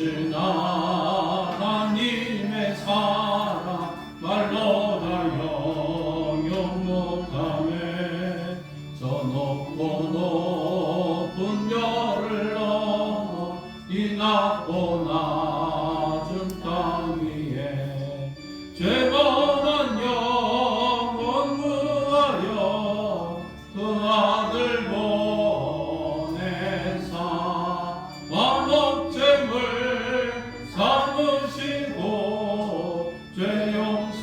크신 하나님의 사랑 말로 다 영영 못하네. 저 높고 높은 별을 넘어 이 낮고 낮은 땅 위에 죄범한 영혼 구하여 그 아들 보내사 완업죄물 삼으시고 죄 용서하셨네.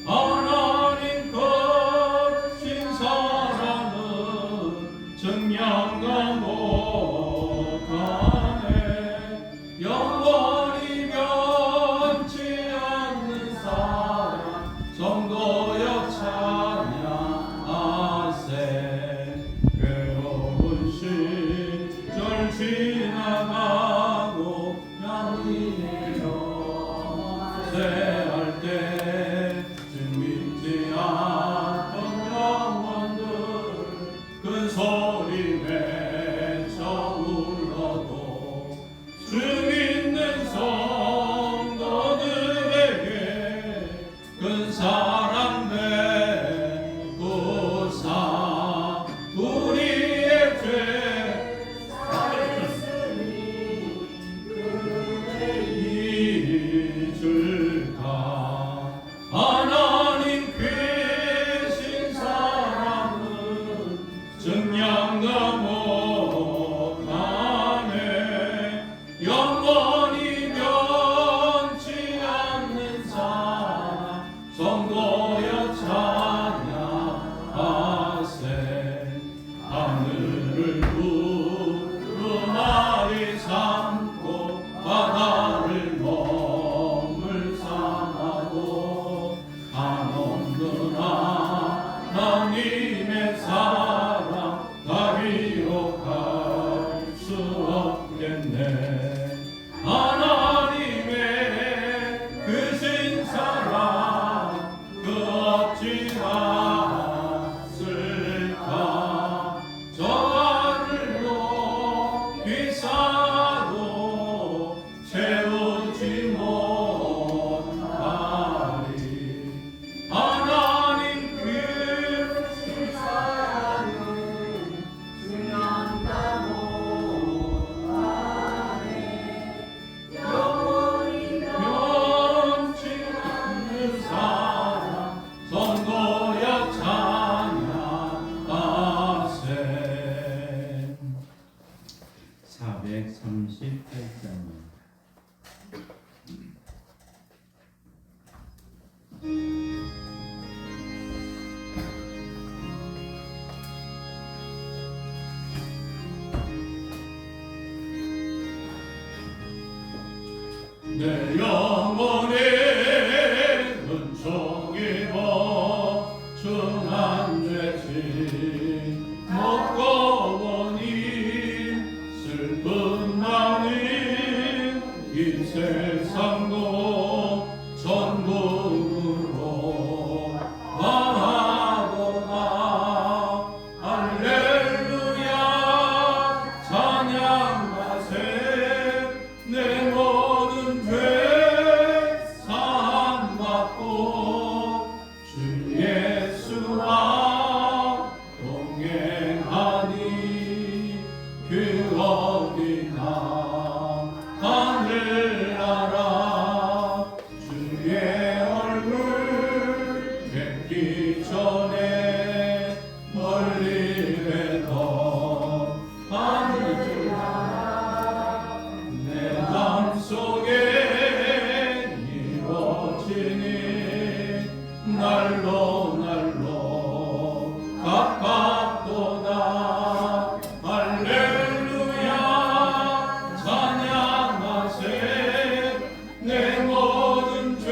하나님 크신 사랑은 증명도 못하네. 영원히 변치 않는 사랑 성도여 찬양하세. 괴로운 시절 지나가고 양이여 세할 때 믿지 않던 영혼들 큰 소리 외쳐 울어도 주 믿는 성도들에게 큰 사랑 베푸사 우리의 죄 잊을까. 하나님 크신 사랑은 증명도 못하네. 영원히 변치 않는 사랑 성도여 찬양하세. 하늘을 구름아리 삼고 바다를 몸을 삼아도 한없는 하나님의 사랑 다 기록할 수 없겠네. 하나님의 크신 사랑 그 어찌 같을까. 저 하늘로 비싸도 채우지 못하리. 하나님 크신 사랑은 증명도 못하네. 영원히 변치 않는 사랑 성도여 찬양하세. 438장입니다. 내 영혼에 은총 입어 중한 죄진 먹고 보니 슬픈 나는 이 세상도 천국으로 말하도다. 할렐루야 찬양하세. 내 모든 죄 사함받고 주 예수와 동행하니 그 어디나 하늘나라 주의 얼굴 뵙기 전에 멀리 뵈던 하늘나라 내 맘속에 이루어지니 날로 날로 가깝도다. 할렐루야 찬양하세. 내 모든 죄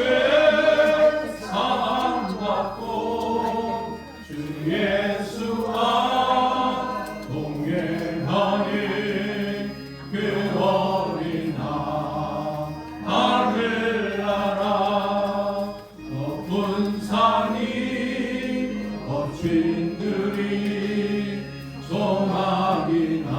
사함받고 주 예수와 동행하니 그 어린아 하늘나라. 높은 산이 거친들이 소망이나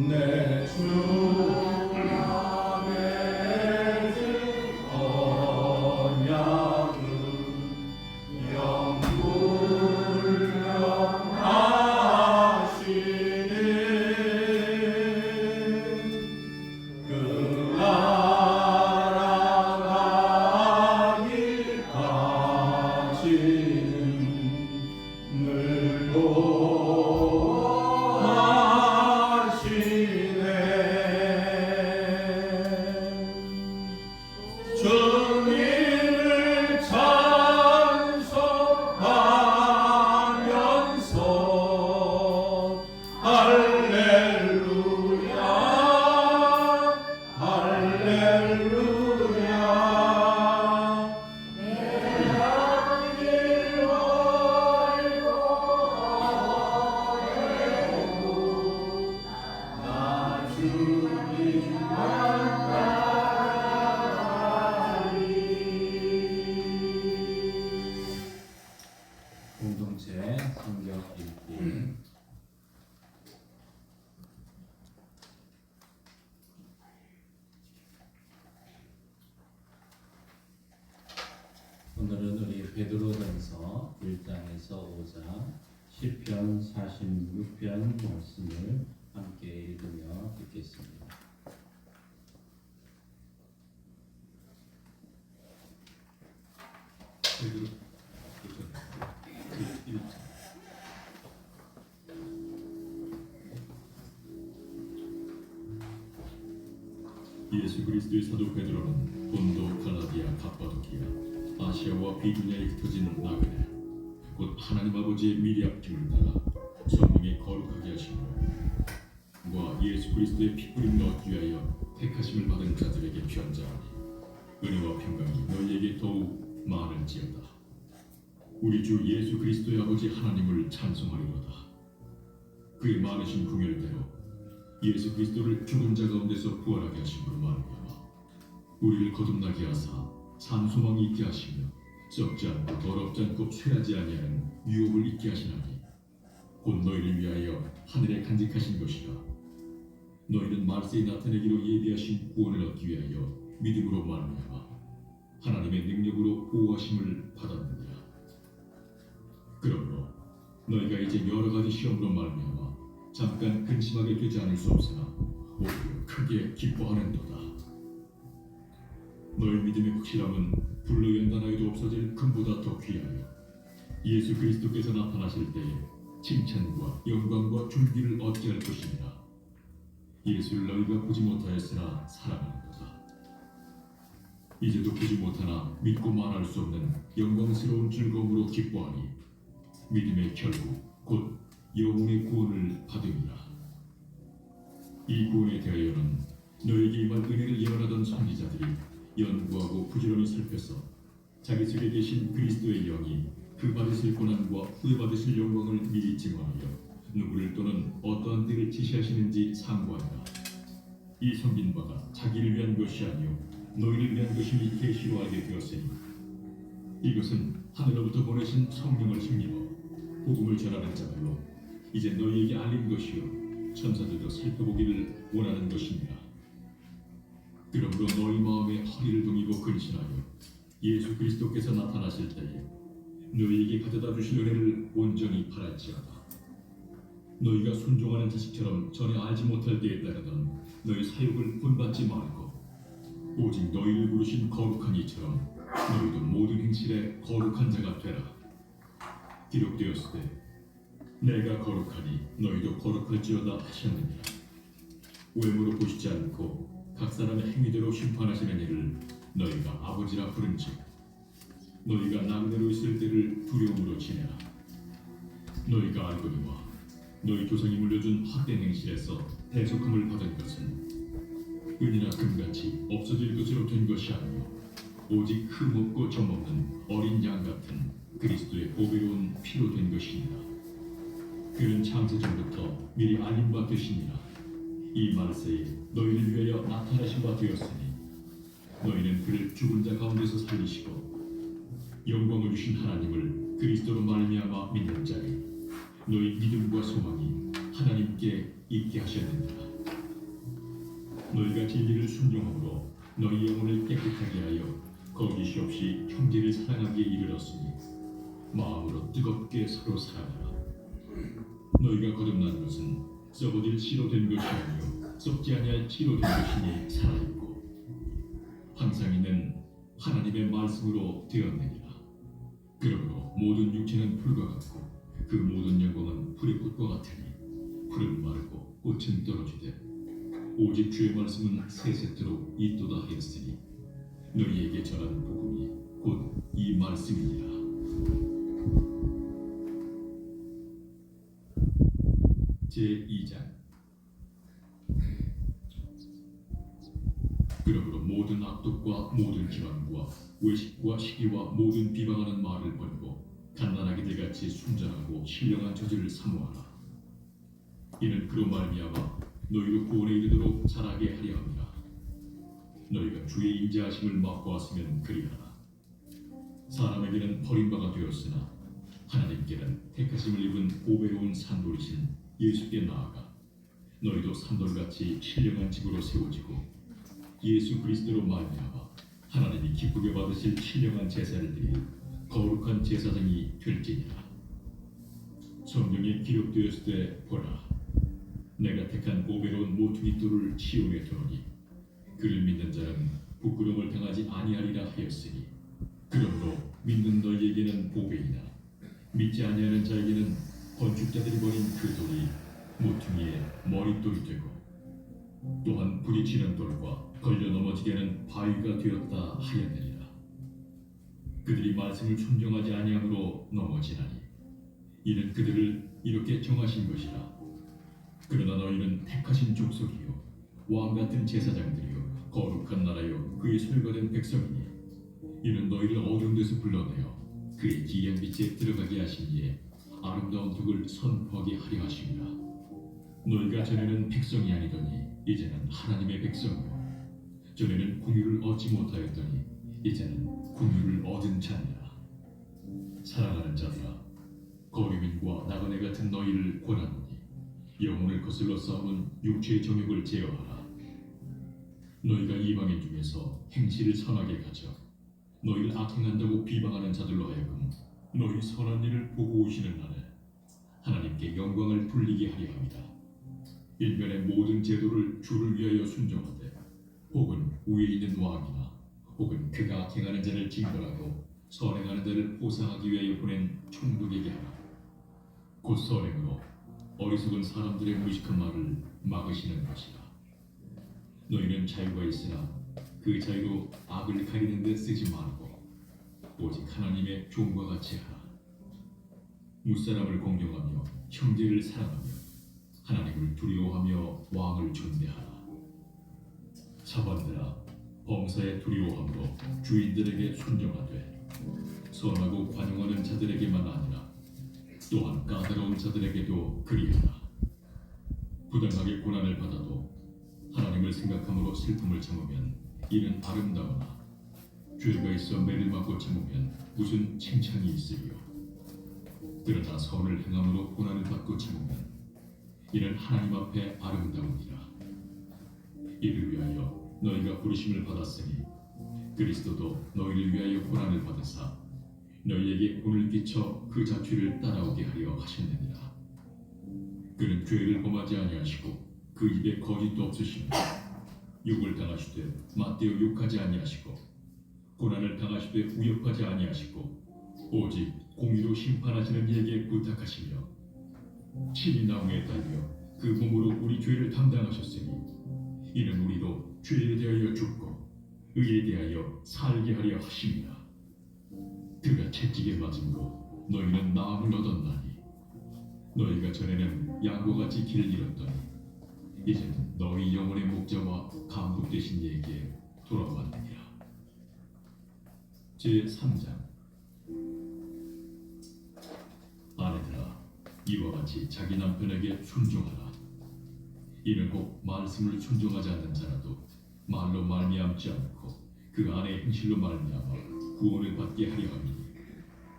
내 주 안에 진 언약은 영불명하시네. 그 나라가기까지는 늘 도하시네. 주님을 찬송하면서 할렐루야 할렐루야. 나 주님만 공동체 성경 읽기. 오늘은 우리 베드로전서 1장에서 5장, 시편 46편 말씀을 함께 읽으며 듣겠습니다. 베드로 1장. 예수 그리스도의 사도 베드로는 본도, 갈라디아, 갑바도기아, 아시아와 비두냐에 흩어진 나그네, 곧 하나님 아버지의 미리 앞김을 따라 성령의 거룩하게 하심과 예수 그리스도의 피뿌림을 얻기 위하여 택하심을 받은 자들에게 편지하니 은혜와 평강이 너희에게 더욱 많을지어다. 우리 주 예수 그리스도의 아버지 하나님을 찬송하리로다. 그의 많으신 궁율대로 예수 그리스도를 죽은 자 가운데서 부활하게 하심으로 말미암아 우리를 거듭나게 하사 산 소망이 있게 하시며 썩지 않고 더럽지 않고 쇠하지 아니하는 유업을 있게 하시나니 곧 너희를 위하여 하늘에 간직하신 것이라. 너희는 말세에 나타내기로 예비하신 구원을 얻기 위하여 믿음으로 말미암아 하나님의 능력으로 보호하심을 받았느니라. 그러므로 너희가 이제 여러 가지 시험으로 말미암아 잠깐 근심하게 되지 않을 수 없으나 오히려 크게 기뻐하는도다. 너희 믿음의 확실함은 불로 연단하여도 없어질 금보다 더 귀하여 예수 그리스도께서 나타나실 때에 칭찬과 영광과 존귀를 얻게 할 것이니라. 예수를 너희가 보지 못하였으나 사랑하는도다. 이제도 보지 못하나 믿고 말할 수 없는 영광스러운 즐거움으로 기뻐하니 믿음의 결국 곧 영혼의 구원을 받으리라. 이 구원에 대하여는 너에게 임할 은혜를 예언하던 선지자들이 연구하고 부지런히 살펴서 자기 속에 계신 그리스도의 영이 그 받으실 고난과 후에 받으실 영광을 미리 증언하여 누구를 또는 어떠한 때를 지시하시는지 상고하니라. 이 섬긴 바가 자기를 위한 것이 아니요 너희를 위한 것임이 계시로 알게 되었으니 이것은 하늘로부터 보내신 성령을 힘입어 복음을 전하는 자들로 이제 너희에게 알린 것이요 천사들도 살펴보기를 원하는 것입니다. 그러므로 너희 마음에 허리를 동이고 근신하여 예수 그리스도께서 나타나실 때에 너희에게 가져다 주실 은혜를 온전히 바랄지어다. 너희가 순종하는 자식처럼 전에 알지 못할 때에 따르던 너희 사욕을 본받지 말고 오직 너희를 부르신 거룩한 이처럼 너희도 모든 행실에 거룩한 자가 되라. 기록되었을 때 내가 거룩하니 너희도 거룩할지어다 하셨느니라. 외모로 보시지 않고 각 사람의 행위대로 심판하시는 이를 너희가 아버지라 부른즉 너희가 나그네로 있을 때를 두려움으로 지내라. 너희가 알거니와 너희 조상이 물려준 헛된 행실에서 대속함을 받은 것은 은이나 금같이 없어질 것으로 된 것이 아니요 오직 흠없고 점없는 어린 양 같은 그리스도의 보배로운 피로 된 것이니라. 그는 창세 전부터 미리 알린 바 되시니라. 이 말세에 너희를 위하여 나타나신 바 되었으니 너희는 그를 죽은 자 가운데서 살리시고 영광을 주신 하나님을 그리스도로 말미암아 믿는 자를 너희 믿음과 소망이 하나님께 있게 하셨느니라. 너희가 진리를 순종함으로 너희 영혼을 깨끗하게 하여 거짓이 없이 형제를 사랑하기에 이르렀으니 마음으로 뜨겁게 서로 사랑하라. 너희가 거듭난 것은 썩어질 씨로 된 것이 아니요 썩지 아니할 씨로 된 것이니 살아있고 항상 있는 하나님의 말씀으로 되었느니라. 그러므로 모든 육체는 풀과 같고 그 모든 영광은 풀의 꽃과 같으니 풀은 마르고 꽃은 떨어지되 오직 주의 말씀은 세세토록 있도다 하였으니 너희에게 전한 복음이 곧 이 말씀이니라. 제2장. 그러므로 모든 악독과 모든 기만과 외식과 시기와 모든 비방하는 말을 버리고 갓난아기들 같이 순전하고 신령한 저주를 사모하라. 이는 그로 말미암아 너희로 구원에 이르도록 자라게 하려 함이라. 너희가 주의 인자하심을 맛보았으면 그리하라. 사람에게는 버림바가 되었으나 하나님께는 택하심을 입은 보배로운 산돌이신 예수께 나아가 너희도 산돌같이 신령한 집으로 세워지고 예수 그리스도로 말미암아 하나님이 기쁘게 받으실 신령한 제사를 드릴 거룩한 제사장이 될지니라. 성경에 기록되었을 때 보라, 내가 택한 보배로운 모퉁이 돌을 시온에 두노니 그를 믿는 자는 부끄러움을 당하지 아니하리라 하였으니 그러므로 믿는 너희에게는 보배이나 믿지 아니하는 자에게는 건축자들이 버린 그 돌이 모퉁이의 머릿돌이 되고 또한 부딪히는 돌과 걸려 넘어지게 하는 바위가 되었다 하였느니라. 그들이 말씀을 순종하지 아니함으로 넘어지나니 이는 그들을 이렇게 정하신 것이라. 그러나 너희는 택하신 족속이요 왕같은 제사장들이요 거룩한 나라요 그의 소유가 된 백성이니 이는 너희를 어두운 데서 불러내어 그의 기이한 빛에 들어가게 하시기에 아름다운 덕을 선포하게 하려 하심이라. 너희가 전에는 백성이 아니더니 이제는 하나님의 백성이요 전에는 공유를 얻지 못하였더니 이제는 공유를 얻은 자니라. 사랑하는 자들아, 거류민과 나그네 같은 너희를 권하노니 영혼을 거슬러 싸우는 육체의 정욕을 제어하라. 너희가 이방인 중에서 행실을 선하게 가져 너희를 악행한다고 비방하는 자들로 하여금 너희 선한 일을 보고 오시는 날에 하나님께 영광을 돌리게 하려 합니다. 일면의 모든 제도를 주를 위하여 순종하되 혹은 위에 있는 왕이나 혹은 그가 악행하는 자를 징벌하고 선행하는 자를 보상하기 위하여 보낸 총독에게 하라. 곧 선행으로 어리석은 사람들의 무식한 말을 막으시는 것이라. 너희는 자유가 있으나 그 자유로 악을 가리는 데 쓰지 말고 오직 하나님의 종과 같이 하라. 무사람을 공경하며 형제를 사랑하며 하나님을 두려워하며 왕을 존대하라. 사관들아, 범사에 두려워함으로 주인들에게 순종하되 선하고 관용하는 자들에게만 아니라 또한 까다로운 자들에게도 그리하라. 부당하게 고난을 받아도 하나님을 생각함으로 슬픔을 참으면 이는 아름다우나 죄가 있어 매를 맞고 참으면 무슨 칭찬이 있으리요. 그러나 선을 행함으로 고난을 받고 참으면 이는 하나님 앞에 아름다우니라. 이를 위하여 너희가 부르심을 받았으니 그리스도도 너희를 위하여 고난을 받으사 너희에게 본을 끼쳐 그 자취를 따라오게 하려 하셨느니라. 그는 죄를 범하지 아니하시고 그 입에 거짓도 없으시며 욕을 당하시되 맞대어 욕하지 아니하시고 고난을 당하시되 우욕하지 아니하시고 오직 공의로 심판하시는 이에게 부탁하시며 친히 나무에 달려 그 몸으로 우리 죄를 담당하셨으니 이는 우리도 죄에 대하여 죽고 의에 대하여 살게 하려 하심이라. 그가 채찍에 맞음으로 너희는 나음을 얻었나니 너희가 전에는 양과 같이 길을 잃었더니 이제는 너희 영혼의 목자와 감독 되신 이에게 돌아왔느니라. 제3장. 아내들아, 이와 같이 자기 남편에게 순종하라. 이는 곧 말씀을 순종하지 않는 자라도 말로 말미암지 않고 그 아내의 행실로 말미암아 구원을 받게 하려 함이니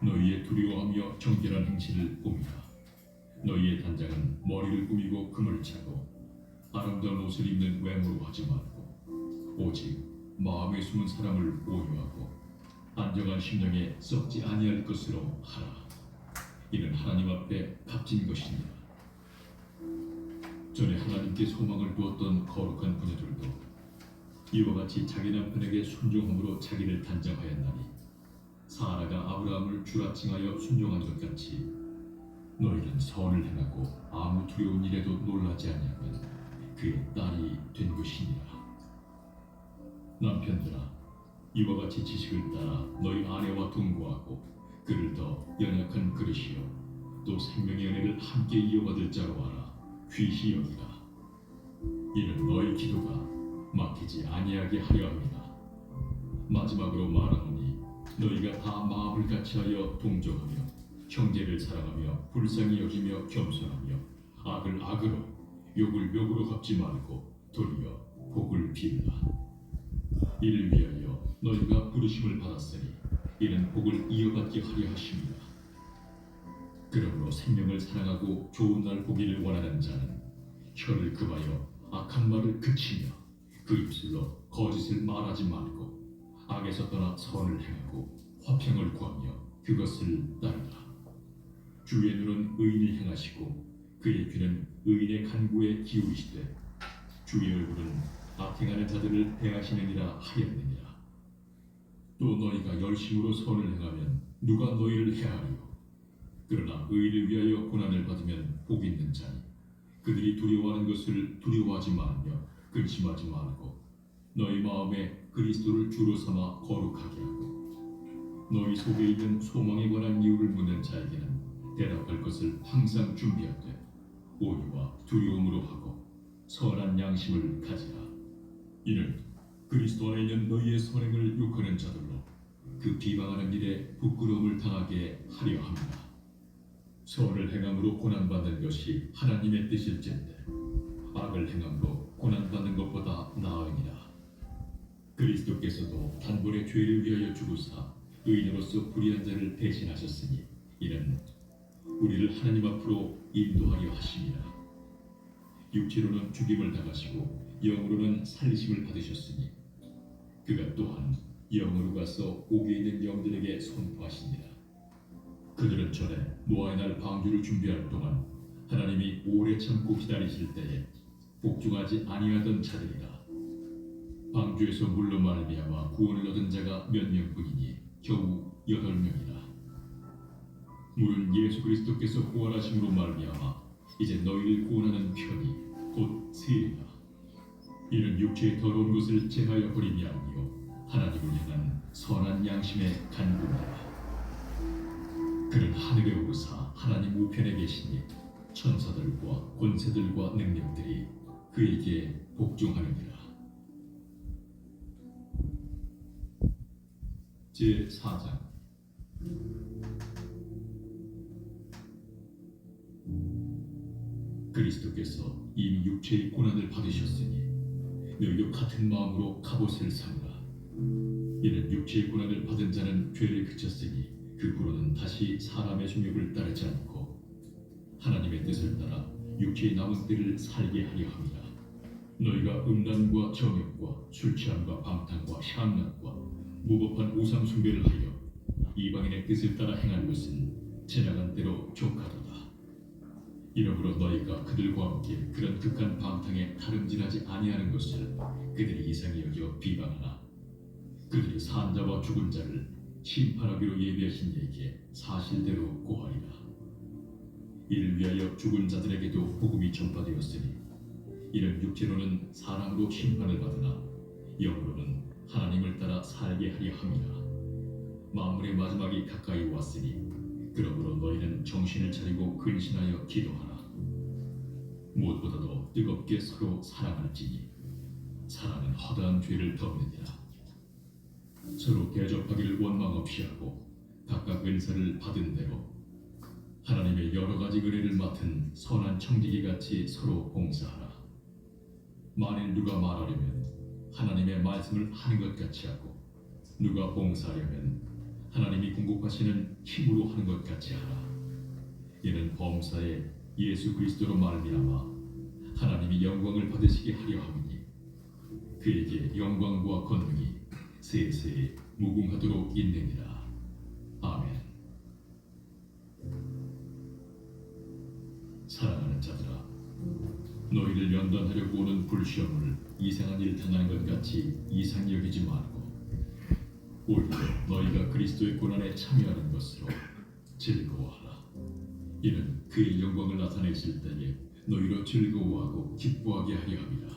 너희의 두려워하며 정결한 행실을 꾸미라. 너희의 단장은 머리를 꾸미고 금을 차고 아름다운 옷을 입는 외모로 하지 말고 오직 마음에 숨은 사람을 보유하고 안정한 심령에 썩지 아니할 것으로 하라. 이는 하나님 앞에 값진 것이니라. 전에 하나님께 소망을 두었던 거룩한 부녀들도 이와 같이 자기 남편에게 순종함으로 자기를 단장하였나니 사라가 아브라함을 주라칭하여 순종한 것 같이 너희는 선을 행하고 아무 두려운 일에도 놀라지 아니하면 그의 딸이 된 것이니라. 남편들아, 이와 같이 지식을 따라 너희 아내와 동거하고 그를 더 연약한 그릇이요 또 생명의 은혜를 함께 이어받을 자로 알아 귀히 여기라. 이는 너희 기도가 막히지 아니하게 하려 함이라. 마지막으로 말하노니 너희가 다 마음을 같이하여 동정하며 형제를 사랑하며 불쌍히 여기며 겸손하며 악을 악으로 욕을 욕으로 갚지 말고 도리어 복을 빌라. 이를 위하여 너희가 부르심을 받았으니 이는 복을 이어받게 하려 하심이라. 그러므로 생명을 사랑하고 좋은 날 보기를 원하는 자는 혀를 금하여 악한 말을 그치며 그 입술로 거짓을 말하지 말고 악에서 떠나 선을 행하고 화평을 구하며 그것을 따르라. 주의 눈은 의인을 행하시고 그의 귀는 의인의 간구에 기울이시되 주의 얼굴은 악행하는 자들을 대하시느니라 하였느니라. 또 너희가 열심으로 선을 행하면 누가 너희를 해하리요. 그러나 의인을 위하여 고난을 받으면 복 있는 자니 그들이 두려워하는 것을 두려워하지 말며 근심하지 말고 너희 마음에 그리스도를 주로 삼아 거룩하게 하고 너희 속에 있는 소망에 관한 이유를 묻는 자에게는 대답할 것을 항상 준비하되 오해와 두려움으로 하고 선한 양심을 가지라. 이는 그리스도 안에 있는 너희의 선행을 욕하는 자들로 그 비방하는 일에 부끄러움을 당하게 하려 합니다. 선을 행함으로 고난받는 것이 하나님의 뜻일진데 악을 행함으로 고난받는 것보다 나으니라. 그리스도께서도 단번에 죄를 위하여 죽으사 의인으로서 불의한 자를 대신하셨으니 이는 우리를 하나님 앞으로 인도하려 하심이라. 육체로는 죽임을 당하시고 영으로는 살리심을 받으셨으니 그가 또한 영으로 가서 옥에 있는 영들에게 선포하시니라. 그들은 전에 노아의 날 방주를 준비할 동안 하나님이 오래 참고 기다리실 때에 복종하지 아니하던 자들이라. 방주에서 물로 말미암아 구원을 얻은 자가 몇 명뿐이니 겨우 8명이라. 물은 예수 그리스도께서 부활하심으로 말미암아 이제 너희를 구원하는 편이 곧 세리라. 이는 육체의 더러운 것을 제하여 버림이 아니요 하나님을 향한 선한 양심의 간구니라. 그는 하늘에 오르사 하나님 우편에 계시니 천사들과 권세들과 능력들이 그에게 복종하느니라. 제4장. 그리스도께서 이미 육체의 고난을 받으셨으니 너희도 같은 마음으로 갑옷을 삼으라. 이는 육체의 고난을 받은 자는 죄를 그쳤으니 그 후로는 다시 사람의 정욕을 따르지 않고 하나님의 뜻을 따라 육체의 남은 때를 살게 하려 함이라. 너희가 음란과 정욕과 술 취함과 방탕과 향락과 무법한 우상 숭배를 하여 이방인의 뜻을 따라 행한 것은 지나간 대로 족하도다. 이러므로 너희가 그들과 함께 그런 극한 방탕에 다름질하지 아니하는 것을 그들이 이상히 여겨 비방하나 그들이 산 자와 죽은 자를 심판하기로 예비하신 이에게 사실대로 고하리라. 이를 위하여 죽은 자들에게도 복음이 전파되었으니 이는 육체로는 사람으로 심판을 받으나 영으로는 하나님을 따라 살게 하려 함이라. 만물의 마지막이 가까이 왔으니 그러므로 너희는 정신을 차리고 근신하여 기도하라. 무엇보다도 뜨겁게 서로 사랑할지니 사랑은 허다한 죄를 덮느니라. 서로 대접하기를 원망 없이 하고 각각 은사를 받은 대로 하나님의 여러 가지 은혜를 맡은 선한 청지기 같이 서로 봉사하라. 만일 누가 말하려면 하나님의 말씀을 하는 것 같이 하고 누가 봉사하려면 하나님이 공급하시는 힘으로 하는 것 같이 하라. 이는 범사에 예수 그리스도로 말미암아 하나님이 영광을 받으시게 하려 함이니 그에게 영광과 권능이 세세 무궁하도록 있느니라. 아멘. 사랑하는 자들아, 너희를 연단하려고 오는 불시험을 이상한 일 당하는 것 같이 이상히 여기지 말고 오히려 너희가 그리스도의 고난에 참여하는 것으로 즐거워하라. 이는 그의 영광을 나타내실 때에 너희로 즐거워하고 기뻐하게 하려 함이라.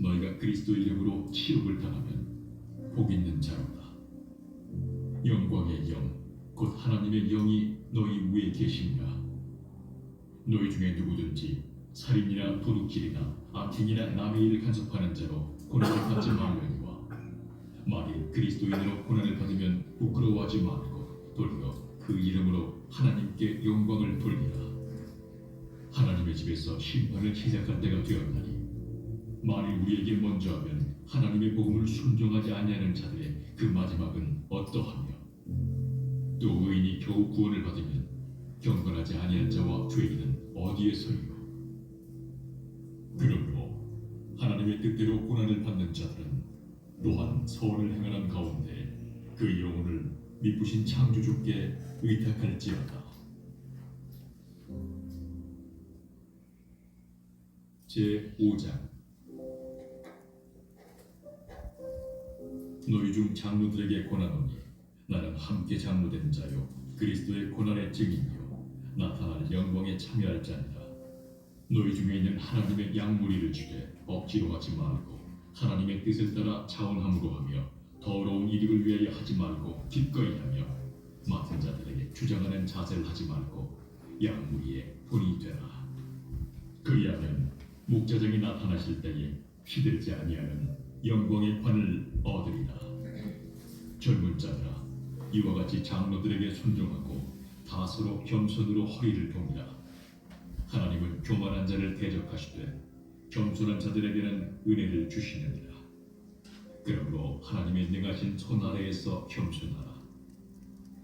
너희가 그리스도의 이름으로 치욕을 당하면 복 있는 자로다. 영광의 영, 곧 하나님의 영이 너희 위에 계시니라. 너희 중에 누구든지 살인이나 도둑질이나 악행이나 남의 일을 간섭하는 자로 고난을 받지 말려니와 만일 그리스도인으로 고난을 받으면 부끄러워하지 말고 도리어 그 이름으로 하나님께 영광을 돌리라. 하나님의 집에서 심판을 시작할 때가 되었나니 만일 우리에게 먼저 하면 하나님의 복음을 순종하지 아니하는 자들의 그 마지막은 어떠하며 또 의인이 겨우 구원을 받으면 경건하지 아니한 자와 죄인은 어디에서이요? 그러므로 하나님의 뜻대로 고난을 받는 자들은 또한 선을 행하는 가운데 그 영혼을 미쁘신 창조주께 의탁할지어다. 제5장 너희 중 장로들에게 권하노니 나는 함께 장로된 자요 그리스도의 고난의 증인이요 나타날 영광에 참여할 자니라. 너희 중에 있는 하나님의 양무리를 주되 억지로 하지 말고 하나님의 뜻을 따라 자원함으로 하며 더러운 이익을 위하여 하지 말고 기꺼이 하며 맡은 자들에게 주장하는 자세를 하지 말고 양무리의 본이 되라. 그리하면 목자장이 나타나실 때에 시들지 아니하는 영광의 관을 얻으리라. 젊은 자들아, 이와 같이 장로들에게 순종하고 다 서로 겸손으로 허리를 동이라. 하나님은 교만한 자를 대적하시되 겸손한 자들에게는 은혜를 주시느니라. 그러므로 하나님의 능하신 손 아래에서 겸손하라.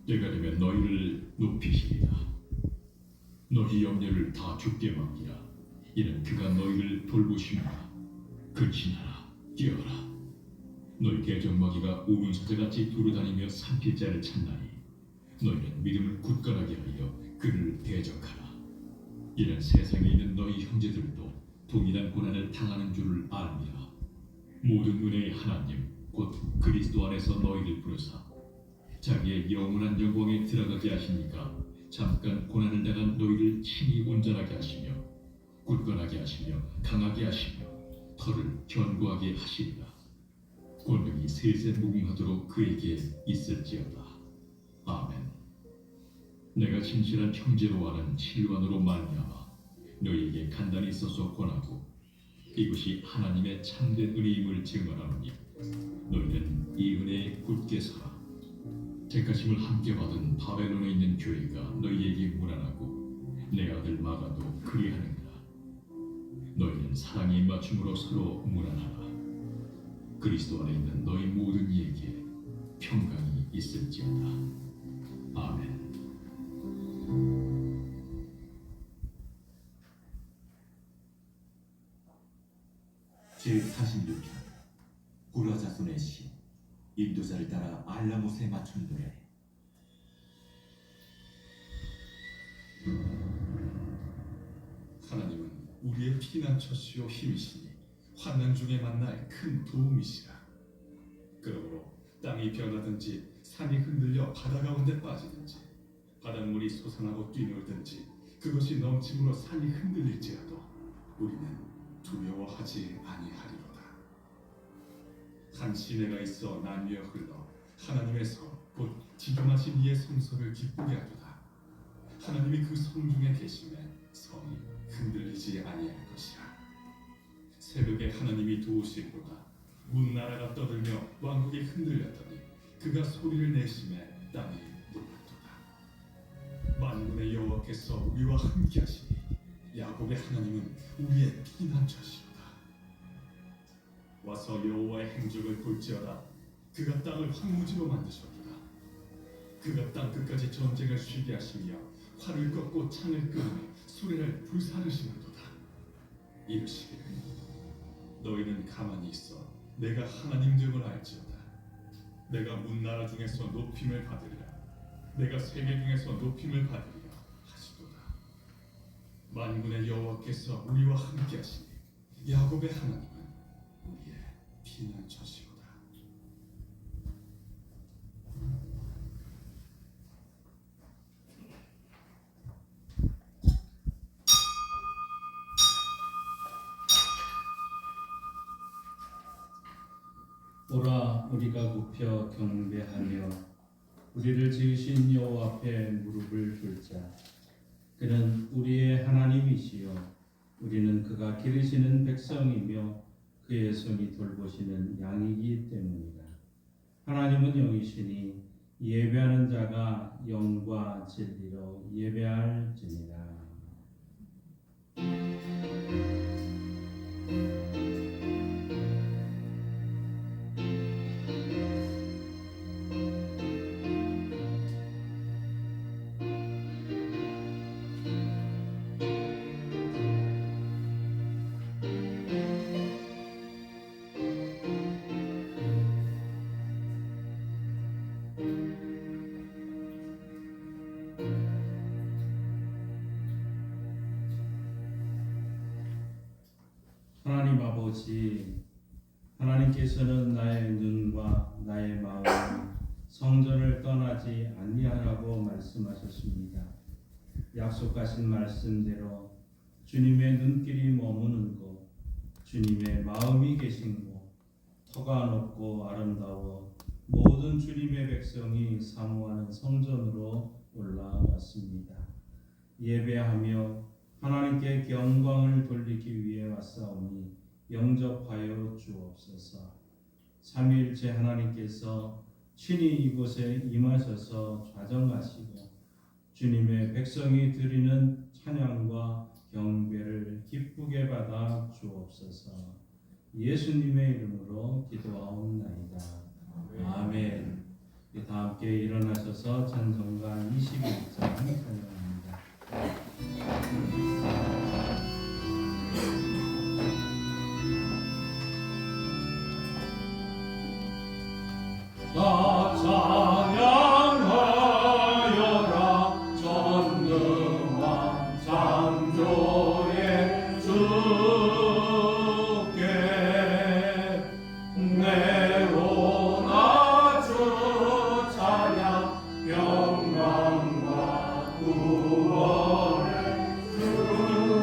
때가 되면 너희를 높이시리라. 너희 염려를 다 주께 맡기라. 이는 그가 너희를 돌보시니라. 근신하라, 뛰어라. 너희 대적마귀가 우는 사자같이 두루다니며 삼킬 자를 찾나니 너희는 믿음을 굳건하게 하여 그를 대적하라. 이는 세상에 있는 너희 형제들도 동일한 고난을 당하는 줄을 알미라. 모든 은혜의 하나님 곧 그리스도 안에서 너희를 부르사 자기의 영원한 영광에 들어가게 하시니까 잠깐 고난을 당한 너희를 친히 온전하게 하시며 굳건하게 하시며 강하게 하시며 털을 견고하게 하시리라. 권능이 세세 무궁하도록 그에게 있을지어다. 아멘. 내가 진실한 형제로 아는 실관으로 말미암아 너희에게 간단히 써서 권하고 이것이 하나님의 참된 은혜임을 증언하노니 너희는 이 은혜에 굳게 서라. 택하심을 함께 받은 바벨론에 있는 교회가 너희에게 무난하고 내 아들 마가도 그리하느니라. 너희는 사랑의 입맞춤으로 서로 무난하라. 그리스도 안에 있는 너희 모든 이에게 평강이 있을지어다. 아멘. 제46편 고라 자손의 시 인도자를 따라 알라못에 맞춘 노래. 하나님은 우리의 피난처시요 힘이시니 환난 중에 만날 큰 도움이시라. 그러므로 땅이 변하든지 산이 흔들려 바다 가운데 빠지든지 바닷물이 솟아나고 뛰놀든지 그것이 넘침으로 산이 흔들릴지라도 우리는 두려워하지 아니하리로다. 한 시내가 있어 나뉘어 흘러 하나님의 성 곧 지존하신 이의 성소를 기쁘게 하도다. 하나님이 그 성 중에 계심에 성이 흔들리지 아니할 것이라. 새벽에 하나님이 도우시리로다. 문 나라가 떠들며 왕국이 흔들렸더니 그가 소리를 내심에 땅이 놀랐도다. 만군의 여호와께서 우리와 함께하시니 야곱의 하나님은 우리의 피난처시로다. 와서 여호와의 행적을 볼지어다. 그가 땅을 황무지로 만드셨도다. 그가 땅 끝까지 전쟁을 쉬게 하시며 활을 꺾고 창을 끊으며 수레를 불사르시는도다. 이르시기를 너희는 가만히 있어 내가 하나님 됨을 알지어다. 내가 문나라 중에서 높임을 받으리라. 내가 세계 중에서 높임을 받으리라 하시도다. 만군의 여호와께서 우리와 함께하시니 야곱의 하나님은 우리의 피난처시로다. 오라 우리가 굽혀 경배하며 우리를 지으신 여호와 앞에 무릎을 꿇자. 그는 우리의 하나님이시요 우리는 그가 기르시는 백성이며 그의 손이 돌보시는 양이기 때문이다. 하나님은 영이시니 예배하는 자가 영과 진리로 예배할지니라. 하나님 아버지, 하나님께서는 나의 눈과 나의 마음이 성전을 떠나지 아니하라고 말씀하셨습니다. 약속하신 말씀대로 주님의 눈길이 머무는 곳, 주님의 마음이 계신 곳, 터가 높고 아름다워 모든 주님의 백성이 사모하는 성전으로 올라왔습니다. 예배하며 하나님께 영광을 돌리기 위해 왔사오니 영접하여 주옵소서. 삼위일체 하나님께서 친히 이곳에 임하셔서 좌정하시고 주님의 백성이 드리는 찬양과 경배를 기쁘게 받아 주옵소서. 예수님의 이름으로 기도하옵나이다. 아멘. 다 함께 일어나셔서 찬송가 21장 찬양합니다. 나 찬양하여라 전능한 창조의 주께 내오나 주 찬양 영광과 구원을 주께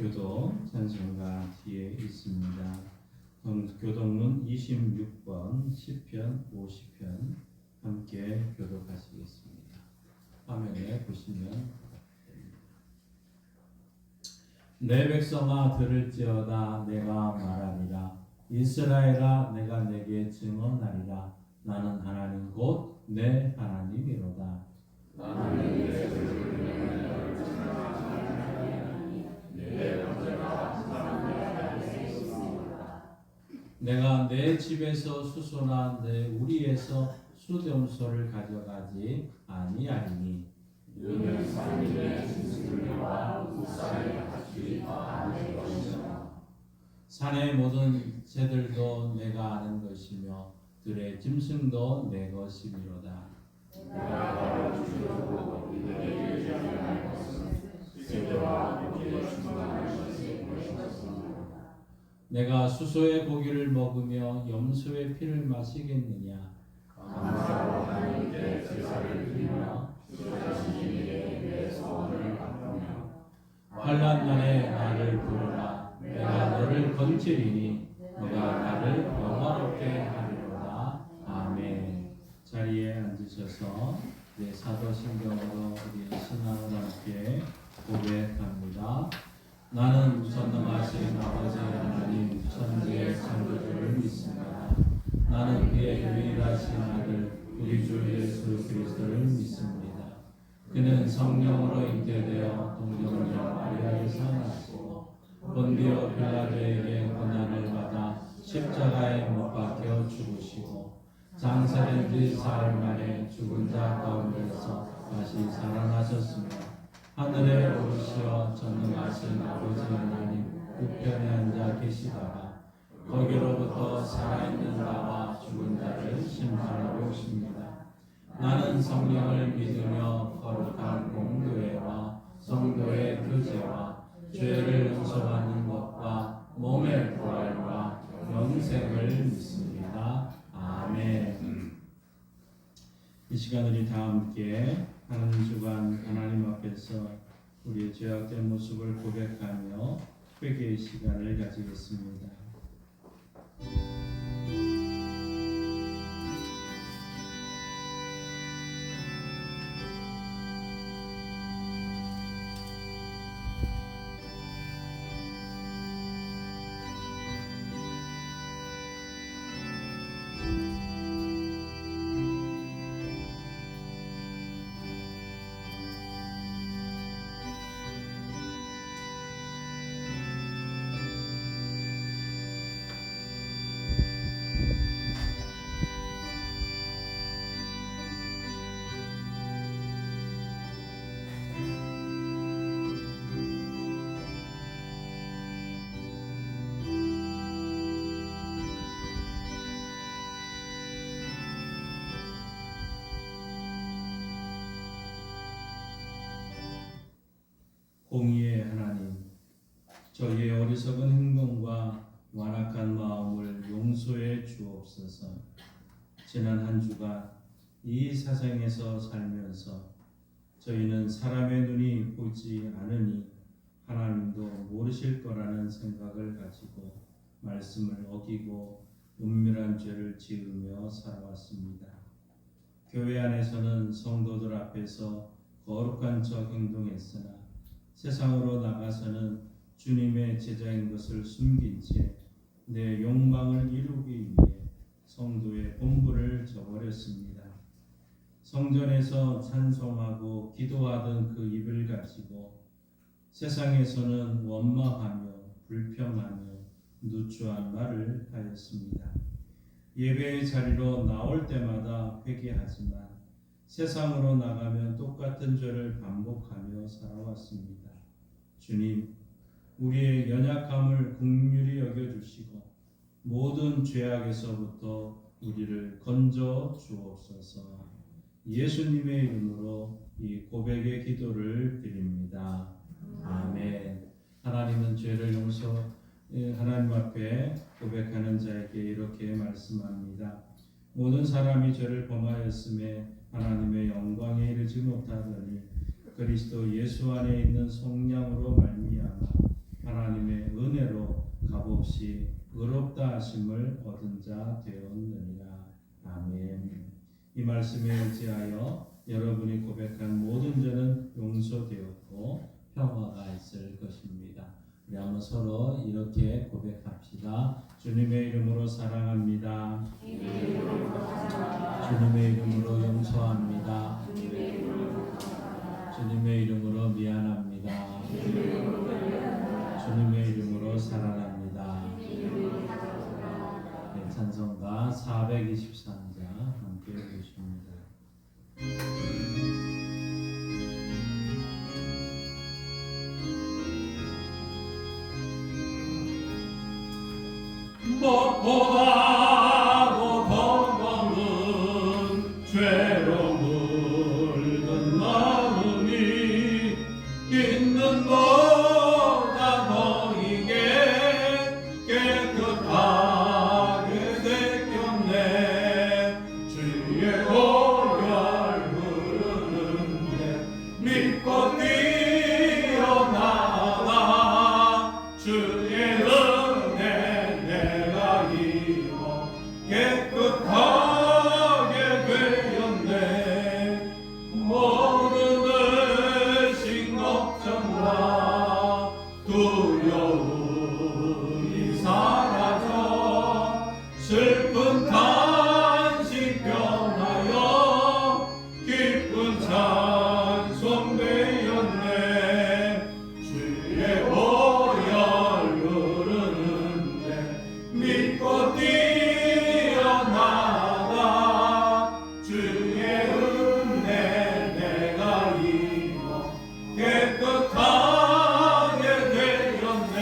교도 찬송가 뒤에 있습니다. 교독문 26번 시편 50편 함께 교독하시겠습니다. 화면에 보시면 내 백성아 들을지어다 내가 말하리라. 이스라엘아 내가 내게 증언하리라. 나는 하나님 곧 내 하나님이로다. 내가 내 집에서 수소나 내 우리에서 수렴소를 가져가지 아니하리니 산의 모든 새들도 내가 아는 것이며 들의 짐승도 내 것이미로다. 내가 수소의 고기를 먹으며 염소의 피를 마시겠느냐? 감사로 하나님께 제사를 드리며 내 소원을 갚으며 환난 날에 나를 부르라. 내가 너를 건지리니 너가 나를 영화롭게 하리로다. 아멘. 자리에 앉으셔서 사도신경으로 우리 신앙을 함께 고백합니다. 나는 전능하신 아버지 하나님 천지의 창조주를 믿습니다. 나는 그의 유일하신 아들 우리 주 예수 그리스도를 믿습니다. 그는 성령으로 잉태되어 동정녀 마리아에서 나시고 본디오 빌라도에게 고난을 받아 십자가에 못 박혀 죽으시고 장사된 지 사흘 만에 죽은 자 가운데서 다시 살아나셨으며 하늘에 오르시어 전능하신 아버지 하나님 우편에 앉아 계시다가 거기로부터 살아있는 자와 죽은 자를 심판하러 오십니다. 나는 성령을 믿으며 거룩한 공교회와 성도의 교제와 죄를 용서받는 것과 몸의 부활과 영생을 믿습니다. 아멘. 이 시간 우리 다 함께 한 주간 하나님 앞에서 우리의 죄악된 모습을 고백하며 회개의 시간을 가지겠습니다. 공의의 하나님, 저희의 어리석은 행동과 완악한 마음을 용서해 주옵소서. 지난 한 주간 이 세상에서 살면서 저희는 사람의 눈이 보지 않으니 하나님도 모르실 거라는 생각을 가지고 말씀을 어기고 은밀한 죄를 지으며 살아왔습니다. 교회 안에서는 성도들 앞에서 거룩한 척 행동했으나 세상으로 나가서는 주님의 제자인 것을 숨긴 채 내 욕망을 이루기 위해 성도의 본분을 저버렸습니다. 성전에서 찬송하고 기도하던 그 입을 가지고 세상에서는 원망하며 불평하며 누추한 말을 하였습니다. 예배의 자리로 나올 때마다 회개하지만 세상으로 나가면 똑같은 죄를 반복하며 살아왔습니다. 주님, 우리의 연약함을 긍휼히 여겨주시고 모든 죄악에서부터 우리를 건져 주옵소서. 예수님의 이름으로 이 고백의 기도를 드립니다. 아멘. 하나님은 죄를 하나님 앞에 고백하는 자에게 이렇게 말씀합니다. 모든 사람이 죄를 범하였음에 하나님의 영광에 이르지 못하더니 그리스도 예수 안에 있는 성령으로 말미암아 없이 의롭다 하심을 얻은 자 되었느니라. 아멘. 이 말씀에 의지하여 여러분이 고백한 모든 죄는 용서되었고 평화가 있을 것입니다. 우리 한번 서로 이렇게 고백합시다. 주님의 이름으로 사랑합니다. 주님의 이름으로 용서합니다. 주님의 이름으로 미안합니다. 주님의 이름으로 사랑합니다. 네, 찬송가 423자 함께 해주십니다. 무엇보다도 더 먼 죄로 물든 마음이 있는 보다 너에게 깨끗하게 되었네. 주의 오열 부르는데 믿고 뛰어나가 주의 은혜 내가 입어 깨끗하게 되었네. 모든 의심 걱정과 두려움이 사라져 슬픈 간식 변하여 기쁜 찬송 되었네. 주의 보혈 누르는데 믿고 뛰어나가 주의 은혜 내가 입어 깨끗하게 되었네.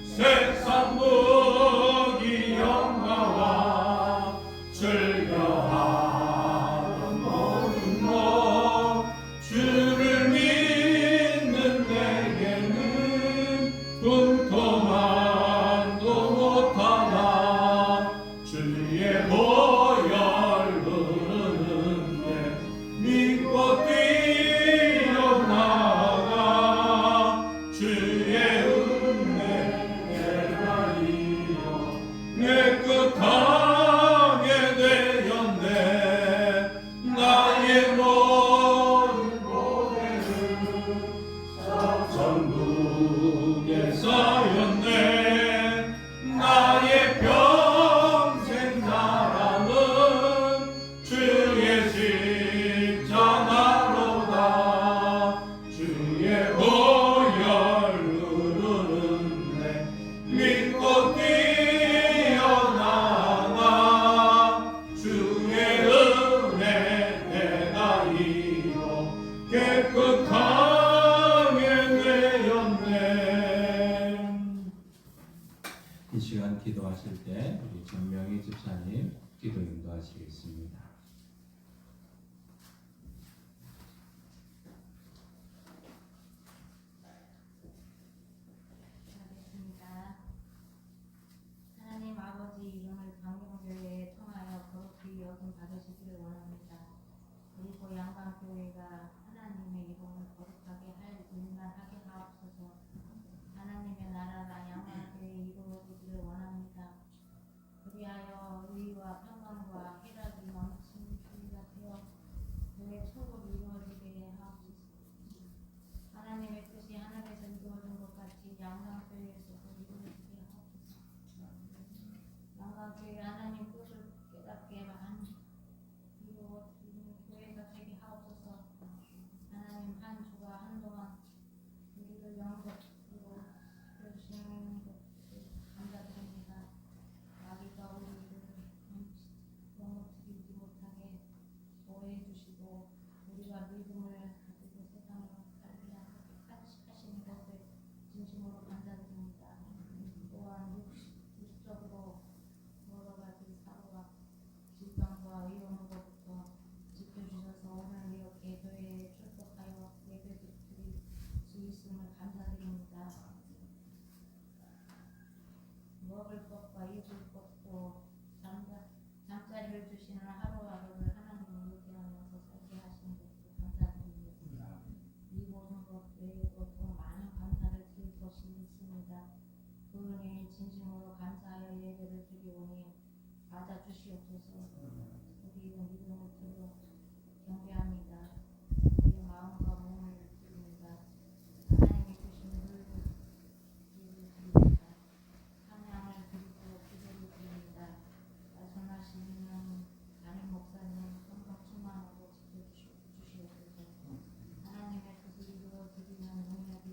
세상 무기 영화와 즐겨하던 모든 것 주를 믿는 내게는 꿈토만도 못하나. 주의 보혈 누르는데 믿고 뛰어나가 주의 은혜 내가 이어 깨끗하게 되었네. 나의 모든 고뇌는 전국에 쌓였네. 나의 평생 사랑은 주의 십자가로다. 주의 보혈 누르는데 믿고 뛰어나가 주의 은혜 내가 입어 깨끗하게 되었네. 이 시간 기도하실 때 우리 전명희 집사님 기도 인도하시겠습니다. 하겠습니다. 하나님 아버지 이름을 광명교회에 통하여 거룩히 여김 받으시기를 원합니다. 그리고 양광교회가 하나님의 이름을 거룩하게 할 일만 하게 하옵소서. 하나님의 나라가 양광교회에 이루어지기를 원합니다. 그리하여 의와 평강과 희락이 넘치는 교회가 되어 교회 초국이 이루어지게 하옵소서. 하나님의 뜻이 하늘에서 이루어진 것 같이 양광교회에서도 이루어지게 하옵소서. 양광교회 하나님 뜻을 깨닫게 이루어지는 교회가 되게 하옵소서. 하나님 한 주가 한동안 우리를 영접으로 해주시는 것 감사드립니다. 마귀가 우리를 넘어뜨리지 못하게 보호해 주시고 우리가 믿음을 가지고 세상을 살게 하시는 것을 진심으로 감사드립니다. 또한 육적으로 여러 가지 사고와 질병과 위험으로부터 지켜주셔서 오늘 이렇게 교회에 출석하여 예배를 드릴 수 있음을 감사드립니다. 먹을 것과 입을 것도 잠자리를 주시는 하루하루를 하나님을 의지하면서 살게 하시는 것도 감사드립니다. 이 모든 것 외에도 또 많은 감사를 드릴 것이 있습니다. 그러니 진심으로 감사하여 예배를 드리오니 받아주시옵소서. 우리는 믿음을 들어 경배합니다. 우리의 마음과 몸을 드립니다. 하나님이 주신 물을 드립니다. 찬양을 드리고 기도를 드립니다. 말씀하시는 담임 목사님 성령 충만하고 지켜주시옵소서. 하나님의 뜻을 이루어 드리는 능력이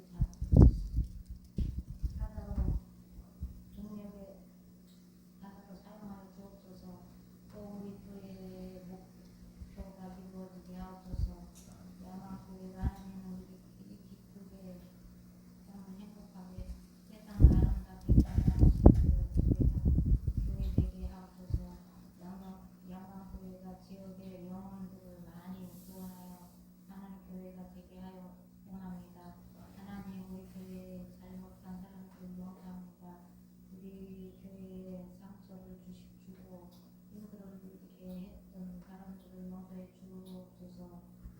사사로 사용하여 주옵소서. 또 우리 교회의 목표가 이루어지게 하옵소서. 야망교회가 하나님은 우리 기쁘게 참 행복하게 세상을 아름답게 살아가시는 교회 되게 하옵소서. 양광교회가 지역의 영혼들을 많이 구원하여 하나님 교회가 되게 하여 원합니다. 하나님 우리 교회에 잘못한 사람들 용서합니다. 우리 교회에 상처를 주고 힘들게 했던 사람들을 용서해 주옵소서.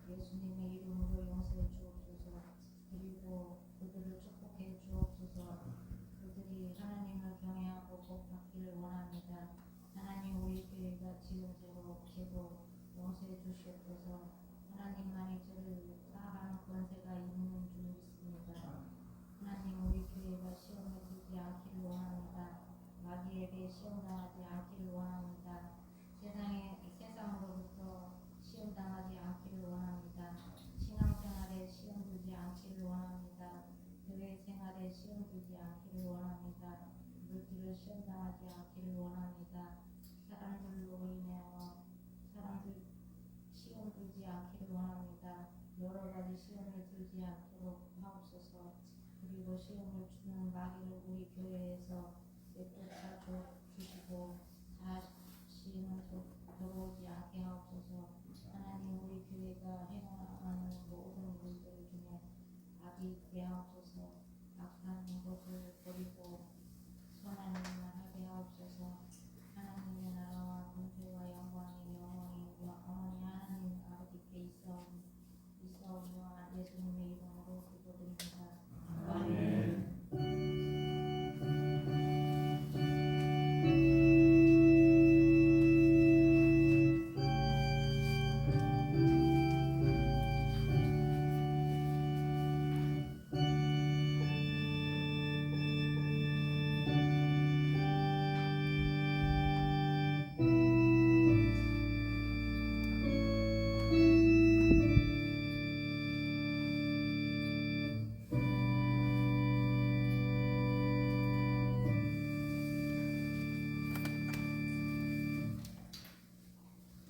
예수님의 이름으로 용서해 주옵소서. 그리고 그들을 축복해 주옵소서. 그들이 하나님을 경외하고 복 받기를 원합니다. 하나님 우리 교회가 지은 죄고 용서해 주시옵소서. 하나님만이 저를 따라가는 권세가 있는 줄 믿습니다. 하나님 우리 교회가 시험에 들지 않기를 원합니다. 마귀에게 시험당하지 않기를 원합니다. 세상으로부터 시험당하지 않기를 원합니다. 신앙생활에 시험 들지 않기를 원합니다. 교회 생활에 시험 들지 않기를 원합니다. 물질을 시험당하지 않기를 원합니다. 사람들로 인하여 사람들 시험 들지 않기를 원합니다. 여러 가지 시험에 들지 않도록 하옵소서. 그리고 시험을 주는 마귀를 우리 교회에서 내쫓아 주시고 다시는 들어오지 않게 하옵소서. 하나님 우리 교회가 행하는 모든 일들 중에 악이 있게 하옵소서. 악한 것을 버리고 선한 일만 하게 하옵소서. 하나님의 나라와 권세와 영광이 영원히 하나님 아버지께 있사오며 예수님의 이름으로 기도드립니다. 아멘.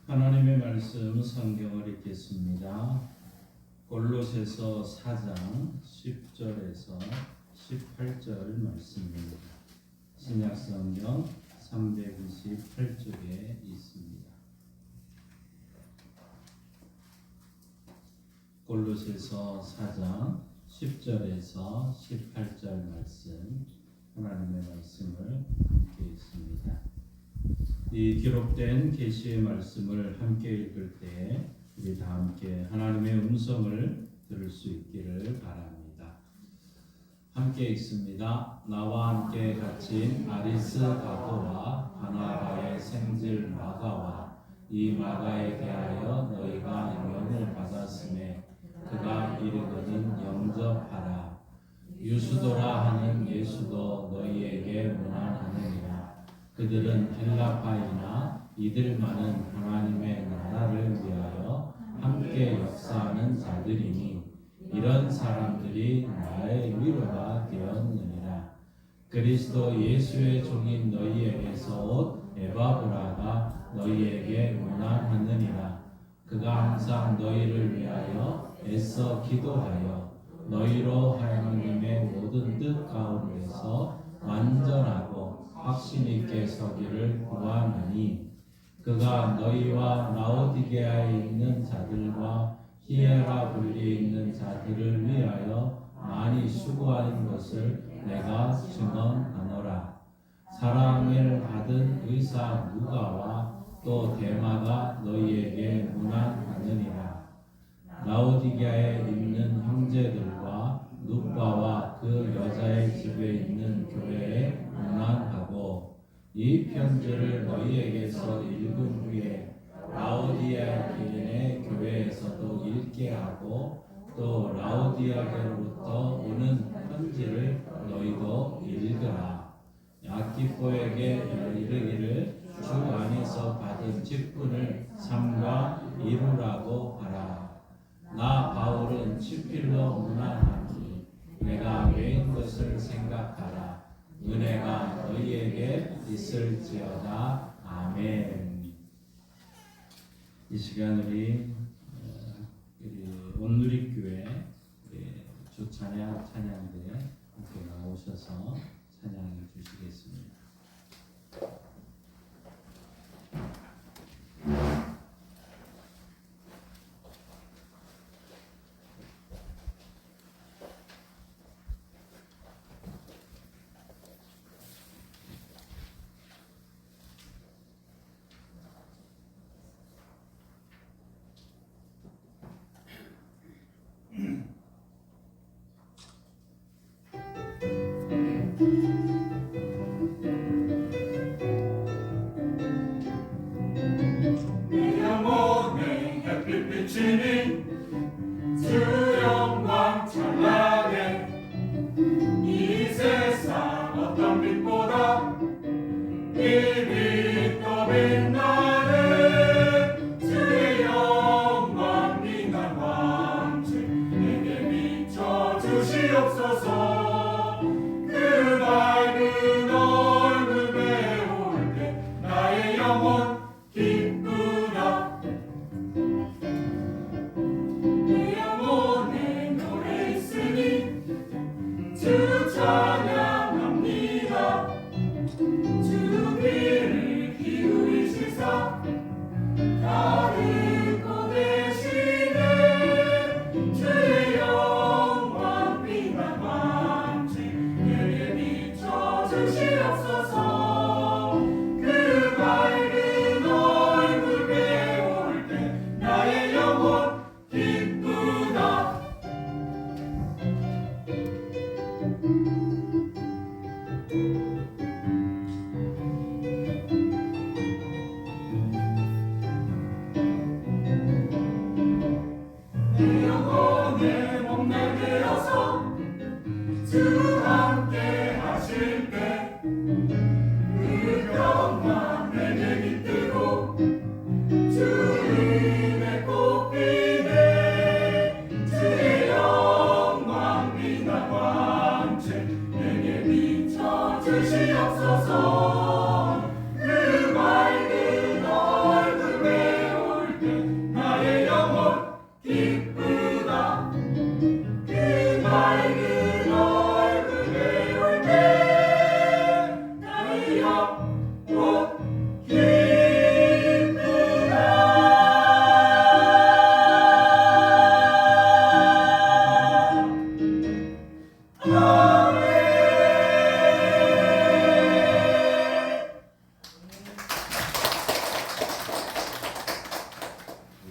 하나님의 말씀 성경을 읽겠습니다. 골로새서 4장 10절에서 18절 말씀입니다. 신약 성경 328쪽에 있습니다. 골로새서 4장 10절에서 18절 말씀, 하나님의 말씀을 함께 읽습니다. 이 기록된 계시의 말씀을 함께 읽을 때 우리 다 함께 하나님의 음성을 들을 수 있기를 바랍니다. 함께 읽습니다. 나와 함께 갇힌 아리스다고와 바나바의 생질 마가와 이 마가에 대하여 너희가 영을 받았음에 그가 이르거든 영접하라. 유수도라 하는 예수도 너희에게 문안하느니라. 그들은 헬라파이나 이들만은 하나님의 나라를 위하여 함께 역사하는 자들이니 이런 사람들이 나의 위로가 되었느니라. 그리스도 예수의 종인 너희에게서 온 에바브라가 너희에게 문안하느니라. 그가 항상 너희를 위하여 애써 기도하여 너희로 하나님의 모든 뜻 가운데서 완전하고 확신 있게 서기를 구하나니 그가 너희와 라오디게아에 있는 자들과 히에라볼리에 있는 자들을 위하여 많이 수고하는 것을 내가 증언하노라. 사랑을 받은 의사 누가와 또 데마가 너희에게 문안하느니라. 라오디게아에 있는 형제들과 누바와 그 여자의 집에 있는 교회의 이 편지를 너희에게서 읽은 후에 라오디아 기인의 교회에서도 읽게 하고 또 라오디아교로부터 오는 편지를 너희도 읽으라. 아키포에게 이르기를 주 안에서 받은 직분을 삼가 이루라고 하라. 나 바울은 치필로 문안하니 내가 외인 것을 생각하라. 은혜가 너희에게 있을지어다. 아멘. 이 시간 우리 온누리교회 주 찬양대 함께 나오셔서 찬양해 주시겠습니다. 내 영혼에 햇빛 비치니 주 영광 찬란해. 이 세상 어떤 빛보다 이 빛 더 빛나네. 주의 영광 빛난 왕채 내게 비춰 주시옵소서. 그 밝은 얼굴 배울 때 나의 영혼 기쁘다. 내 영혼에 노래 있으니 주 찬양합니다. 주 귀를 기울이시사 다 듣고 계시네. 주의 영광 빛난 왕채 내게 비춰 주시옵소서. 그 밝은 얼굴 배울 때 나의 영혼 기쁘다. 내 영혼의 몸날 되어서 주 함께 하실 때 그 평강 내게 깃들고 주 은혜 꽃피네. 주의 영광 빛난 왕채 내게 비춰 주시옵소서. 그 밝은 얼굴 배울 때 나의 영혼 기쁘다. 그 밝은 얼굴 배울 때 나의 영혼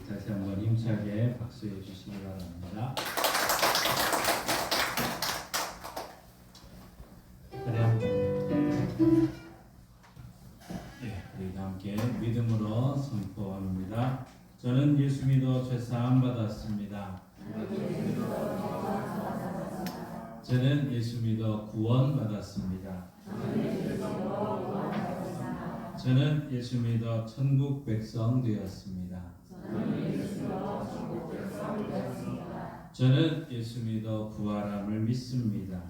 다시 한번 힘차게 박수해 주시기 바랍니다. 우리 함께 믿음으로 선포합니다. 저는 예수 믿어 죄 사함 받았습니다. 저는 예수 믿어 구원 받았습니다. 저는 예수 믿어 천국 백성 되었습니다. 저는 예수 믿어 부활함을 믿습니다.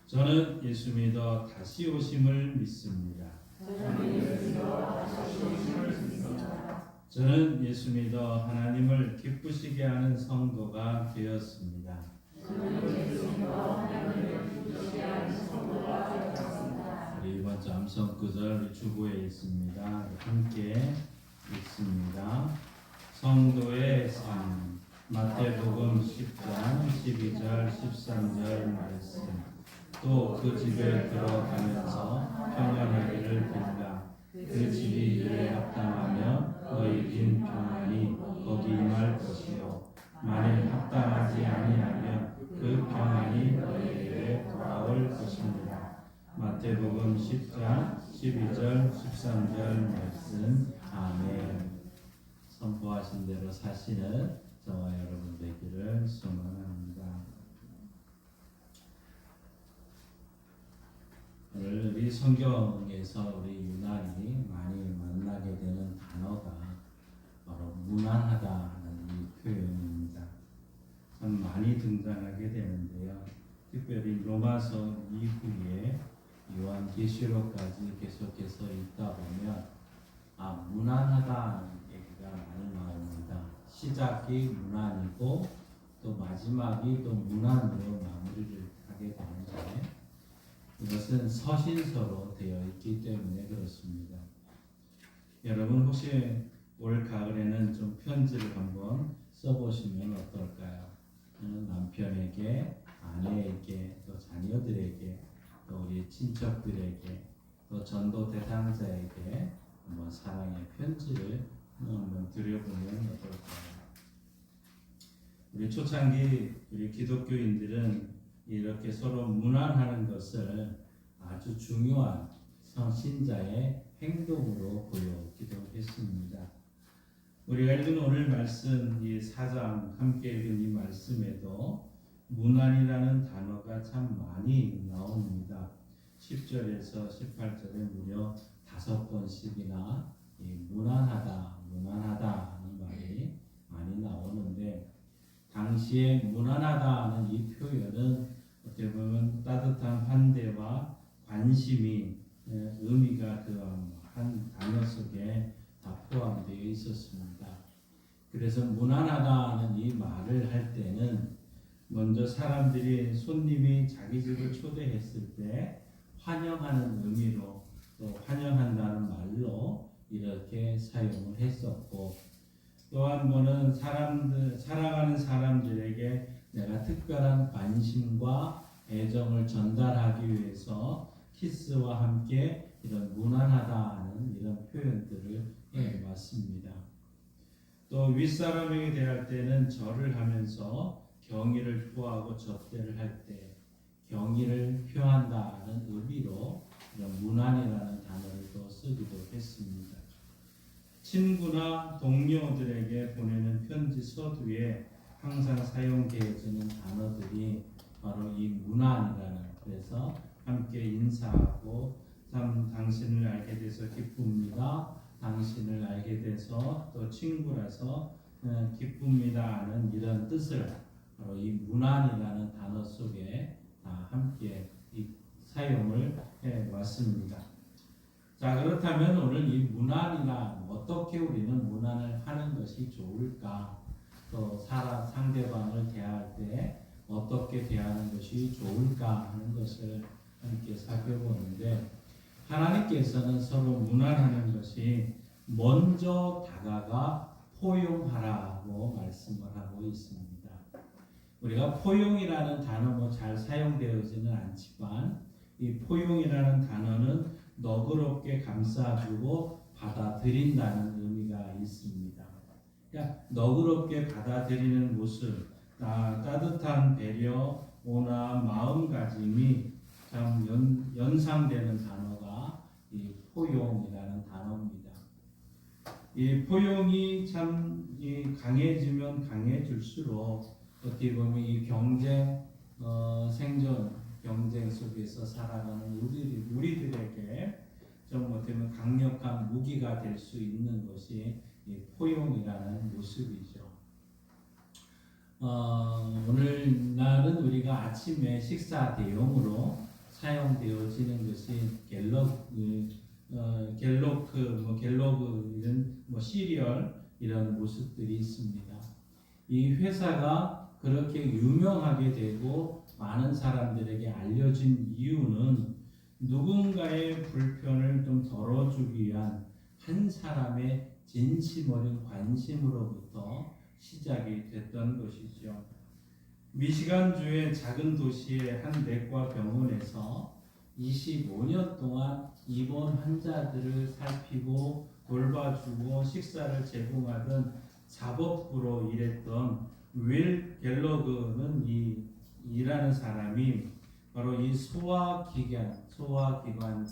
저는 예수 믿어 다시 오심을 믿습니다. 저는 예수 믿어 하나님을 기쁘시게 하는 성도가 되었습니다. 우리 이번 주 암송 구절 주보에 있습니다. 함께 읽습니다. 성도의 삶, 마태복음 10장 12절 13절 말씀. 또 그 집에 들어가면서 평안하기를 빌라. 그 집이 이에 합당하며 너희 빈 평안이 거기 임할 것이요 만일 합당하지 아니하면 그 평안이 너희에게 돌아올 것입니다. 마태복음 10장 12절 13절 말씀. 아멘. 선포하신 대로 사시는 저와 여러분 되기를 소망합니다. 오늘 우리 성경에서 우리 유난히 많이 만나게 되는 단어가 바로 무난하다는 이 표현입니다. 참 많이 등장하게 되는데요. 특별히 로마서 이후에 요한계시록까지 계속해서 읽다 보면 무난하다는 얘기가 많이 나옵니다. 시작이 무난이고 또 마지막이 또 무난으로 마무리를 하게 되는데 이것은 서신서로 되어 있기 때문에 그렇습니다. 여러분 혹시 올 가을에는 좀 편지를 한번 써보시면 어떨까요? 남편에게, 아내에게, 또 자녀들에게, 또 우리 친척들에게, 또 전도 대상자에게 한번 사랑의 편지를 한번 드려보면 어떨까요? 우리 초창기 우리 기독교인들은 이렇게 서로 무난하는 것을 아주 중요한 신자의 행동으로 보여기도 했습니다. 우리가 읽은 오늘 말씀 이 4장 함께 읽은 이 말씀에도 무난이라는 단어가 참 많이 나옵니다. 10절에서 18절에 무려 5번씩이나 이 무난하다 하는 말이 많이 나오는데 당시에 무난하다는 이 표현은 어떻게 보면 따뜻한 환대와 관심이 의미가 그 한 단어 속에 다 포함되어 있었습니다. 그래서 무난하다는 이 말을 할 때는 먼저 사람들이 손님이 자기 집을 초대했을 때 환영하는 의미로 또 환영한다는 말로 이렇게 사용을 했었고 또 한 번은 살아가는 사람들에게 내가 특별한 관심과 애정을 전달하기 위해서 키스와 함께 이런 무난하다는 이런 표현들을 해왔습니다. 또 윗사람에게 대할 때는 절을 하면서 경의를 표하고 접대를 할 때 경의를 표한다는 의미로 이런 무난이라는 단어를 또 쓰기도 했습니다. 친구나 동료들에게 보내는 편지 서두에 항상 사용되어지는 단어들이 바로 이 무난이라는, 그래서 함께 인사하고 참 당신을 알게 돼서 기쁩니다. 당신을 알게 돼서 또 친구라서 기쁩니다 하는 이런 뜻을 바로 이 무난이라는 단어 속에 다 함께 사용을 해왔습니다. 자, 그렇다면 오늘 이 무난이나 어떻게 우리는 무난을 하는 것이 좋을까? 또 상대방을 대할 때 어떻게 대하는 것이 좋을까 하는 것을 함께 살펴보는데 하나님께서는 서로 무난하는 것이 먼저 다가가 포용하라고 말씀을 하고 있습니다. 우리가 포용이라는 단어 잘 사용되어지는 않지만 이 포용이라는 단어는 너그럽게 감싸주고 받아들인다는 의미가 있습니다. 그러니까 너그럽게 받아들이는 모습, 따뜻한 배려, 온화한 마음가짐이 참 연상되는 단어가 이 포용이라는 단어입니다. 이 포용이 참 강해지면 강해질수록 어떻게 보면 이 생존 경쟁 속에서 살아가는 우리들에게 좀 어떻게 보면 강력한 무기가 될 수 있는 것이 이 포용이라는 모습이죠. 오늘날은 우리가 아침에 식사 대용으로 사용되어지는 것이 갤로그 이런 시리얼 이런 모습들이 있습니다. 이 회사가 그렇게 유명하게 되고 많은 사람들에게 알려진 이유는 누군가의 불편을 좀 덜어주기 위한 한 사람의 진심 어린 관심으로부터 시작이 됐던 것이죠. 미시간주의 작은 도시의 한 내과 병원에서 25년 동안 입원 환자들을 살피고 돌봐주고 식사를 제공하던 사법부로 일했던 윌 갤러그는 이 일하는 사람이 바로 이 소화기관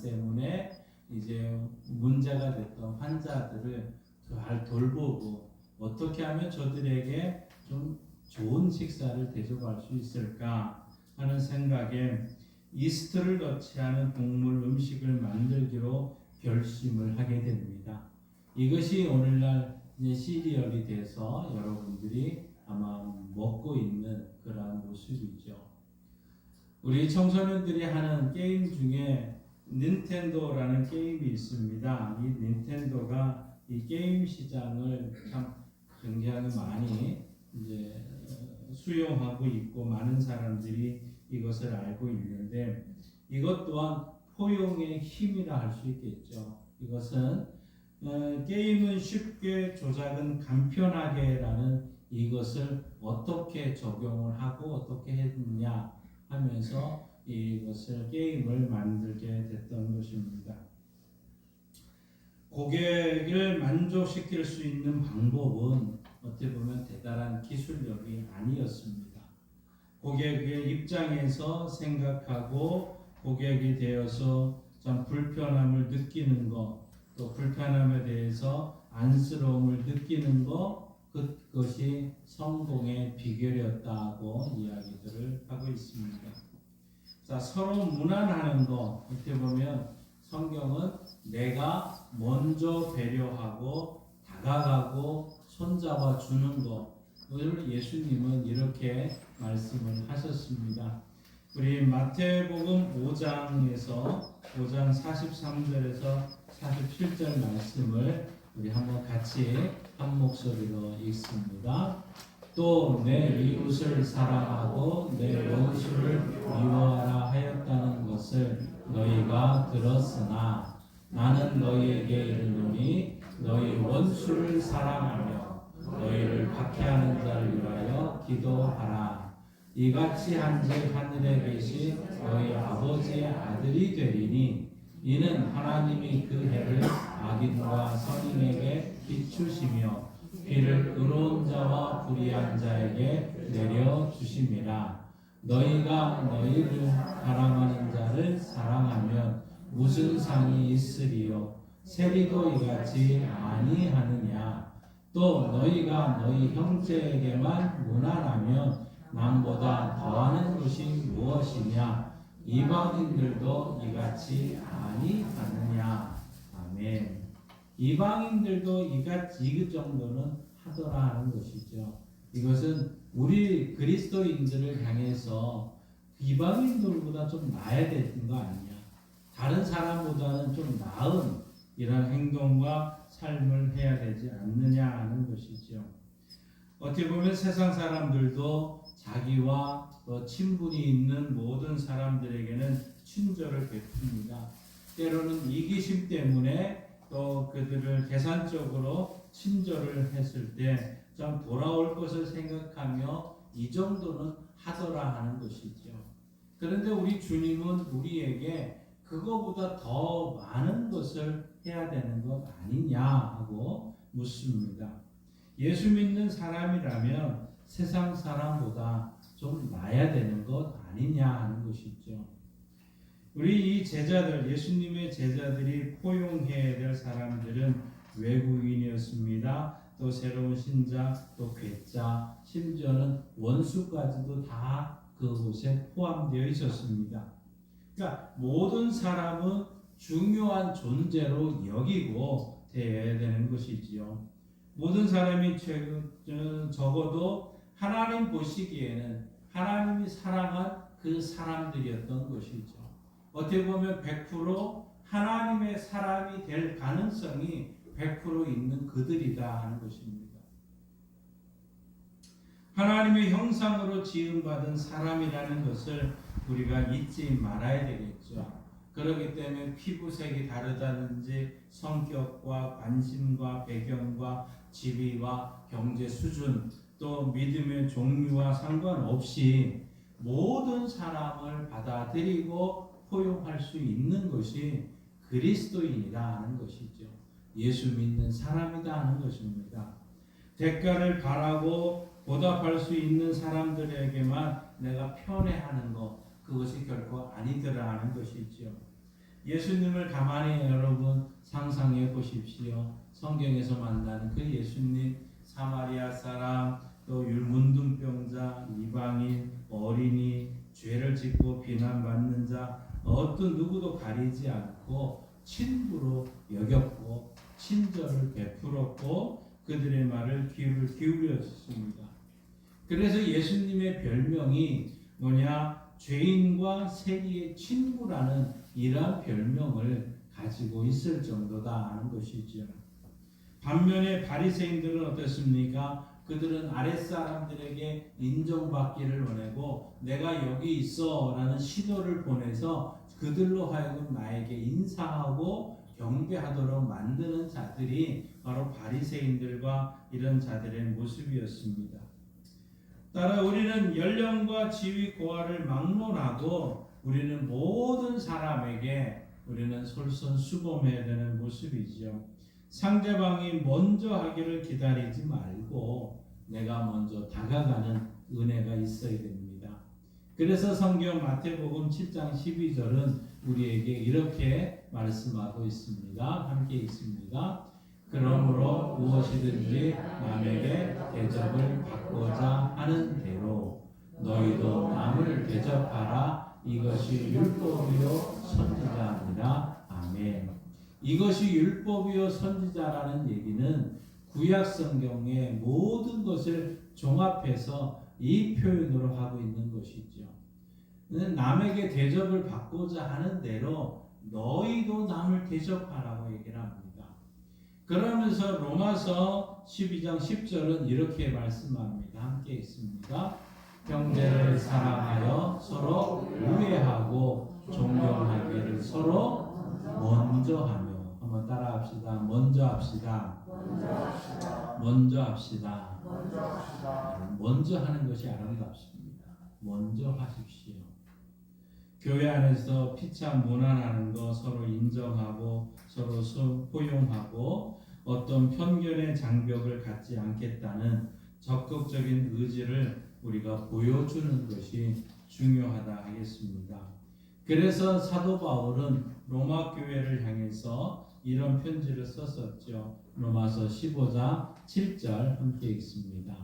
때문에 이제 문제가 됐던 환자들을 잘 돌보고 어떻게 하면 저들에게 좀 좋은 식사를 대접할 수 있을까 하는 생각에 이스트를 넣지 않은 곡물 음식을 만들기로 결심을 하게 됩니다. 이것이 오늘날 이제 시리얼이 돼서 여러분들이 아마 먹고 있는 그러한 모습이죠. 우리 청소년들이 하는 게임 중에 닌텐도라는 게임이 있습니다. 이 닌텐도가 이 게임 시장을 참 굉장히 많이 이제 수용하고 있고 많은 사람들이 이것을 알고 있는데 이것 또한 포용의 힘이라 할 수 있겠죠. 이것은 게임은 쉽게 조작은 간편하게라는 이것을 어떻게 적용을 하고 어떻게 했느냐 하면서 이것을 게임을 만들게 됐던 것입니다. 고객을 만족시킬 수 있는 방법은 어떻게 보면 대단한 기술력이 아니었습니다. 고객의 입장에서 생각하고 고객이 되어서 좀 불편함을 느끼는 것, 또 불편함에 대해서 안쓰러움을 느끼는 것, 그것이 성공의 비결이었다고 이야기들을 하고 있습니다. 자, 서로 무난하는 것, 어떻게 보면 성경은 내가 먼저 배려하고 다가가고 손잡아 주는 것을 예수님은 이렇게 말씀을 하셨습니다. 우리 마태복음 5장 43절에서 47절 말씀을 우리 한번 같이 한 목소리로 읽습니다. 또 내 이웃을 사랑하고 내 원수를 미워하라 하였다는 것을 너희가 들었으나 나는 너희에게 이르노니 너희 원수를 사랑하며 너희를 박해하는 자를 위하여 기도하라. 이같이 한즉 하늘에 계신 너희 아버지의 아들이 되리니 이는 하나님이 그 해를 악인과 선인에게 비추시며 비를 의로운 자와 불의한 자에게 내려 주심이라. 너희가 너희를 사랑하는 자를 사랑하면 무슨 상이 있으리요? 세리도 이같이 아니하느냐? 또 너희가 너희 형제에게만 무난하면 남보다 더하는 것이 무엇이냐? 이방인들도 이같이 아니하느냐? 아멘. 이방인들도 이 정도는 하더라 하는 것이죠. 이것은 우리 그리스도인들을 향해서 이방인들보다 좀 나아야 되는 거 아니냐? 다른 사람보다는 좀 나은 이런 행동과 삶을 해야 되지 않느냐 하는 것이죠. 어떻게 보면 세상 사람들도 자기와 또 친분이 있는 모든 사람들에게는 친절을 베풉니다. 때로는 이기심 때문에 또 그들을 계산적으로 친절을 했을 때 좀 돌아올 것을 생각하며 이 정도는 하더라 하는 것이죠. 그런데 우리 주님은 우리에게 그거보다 더 많은 것을 해야 되는 것 아니냐 하고 묻습니다. 예수 믿는 사람이라면 세상 사람보다 좀 나아야 되는 것 아니냐 하는 것이죠. 우리 이 제자들, 예수님의 제자들이 포용해야 될 사람들은 외국인이었습니다. 또 새로운 신자, 또 괴짜, 심지어는 원수까지도 다 그곳에 포함되어 있었습니다. 그러니까 모든 사람은 중요한 존재로 여기고 되어야 되는 것이지요. 모든 사람이 적어도 하나님 보시기에는 하나님이 사랑한 그 사람들이었던 것이죠. 어떻게 보면 100% 하나님의 사람이 될 가능성이 100% 있는 그들이다 하는 것입니다. 하나님의 형상으로 지음받은 사람이라는 것을 우리가 잊지 말아야 되겠죠. 그렇기 때문에 피부색이 다르다든지 성격과 관심과 배경과 지위와 경제 수준 또 믿음의 종류와 상관없이 모든 사람을 받아들이고 포용할 수 있는 것이 그리스도인이다 하는 것이죠. 예수 믿는 사람이다 하는 것입니다. 대가를 바라고 보답할 수 있는 사람들에게만 내가 편애하는 것, 그것이 결코 아니더라는 것이죠. 예수님을 가만히 여러분 상상해 보십시오. 성경에서 만나는 그 예수님, 사마리아 사람, 또 문둥병자, 이방인, 어린이, 죄를 짓고 비난받는 자, 어떤 누구도 가리지 않고 친구로 여겼고 친절을 베풀었고 그들의 말을 귀를 기울였습니다. 그래서 예수님의 별명이 뭐냐? 죄인과 세리의 친구라는 이러한 별명을 가지고 있을 정도다 하는 것이죠. 반면에 바리새인들은 어떻습니까? 그들은 아랫사람들에게 인정받기를 원하고 내가 여기 있어 라는 신호를 보내서 그들로 하여금 나에게 인사하고 경배하도록 만드는 자들이 바로 바리새인들과 이런 자들의 모습이었습니다. 따라 우리는 연령과 지위 고하를 막론하고 우리는 모든 사람에게 우리는 솔선수범해야 되는 모습이죠. 상대방이 먼저 하기를 기다리지 말고 내가 먼저 다가가는 은혜가 있어야 됩니다. 그래서 성경 마태복음 7장 12절은 우리에게 이렇게 말씀하고 있습니다. 함께 있습니다. 그러므로 무엇이든지 남에게 대접을 받고자 하는 대로 너희도 남을 대접하라. 이것이 율법이요 선지자니라. 아멘. 이것이 율법이요 선지자라는 얘기는 구약 성경의 모든 것을 종합해서 이 표현으로 하고 있는 것이죠. 남에게 대접을 받고자 하는 대로 너희도 남을 대접하라고 얘기를 합니다. 그러면서 로마서 12장 10절은 이렇게 말씀합니다. 함께 있습니다. 형제를 사랑하여 서로 우애하고 존경하기를 서로 먼저 하며. 한번 따라합시다. 먼저 합시다. 먼저 합시다. 먼저 하는 것이 아름답습니다. 먼저 하십시오. 교회 안에서 피차 무난하는 거 서로 인정하고 서로 포용하고 어떤 편견의 장벽을 갖지 않겠다는 적극적인 의지를 우리가 보여주는 것이 중요하다 하겠습니다. 그래서 사도 바울은 로마 교회를 향해서 이런 편지를 썼었죠. 로마서 15장 7절 함께 읽습니다.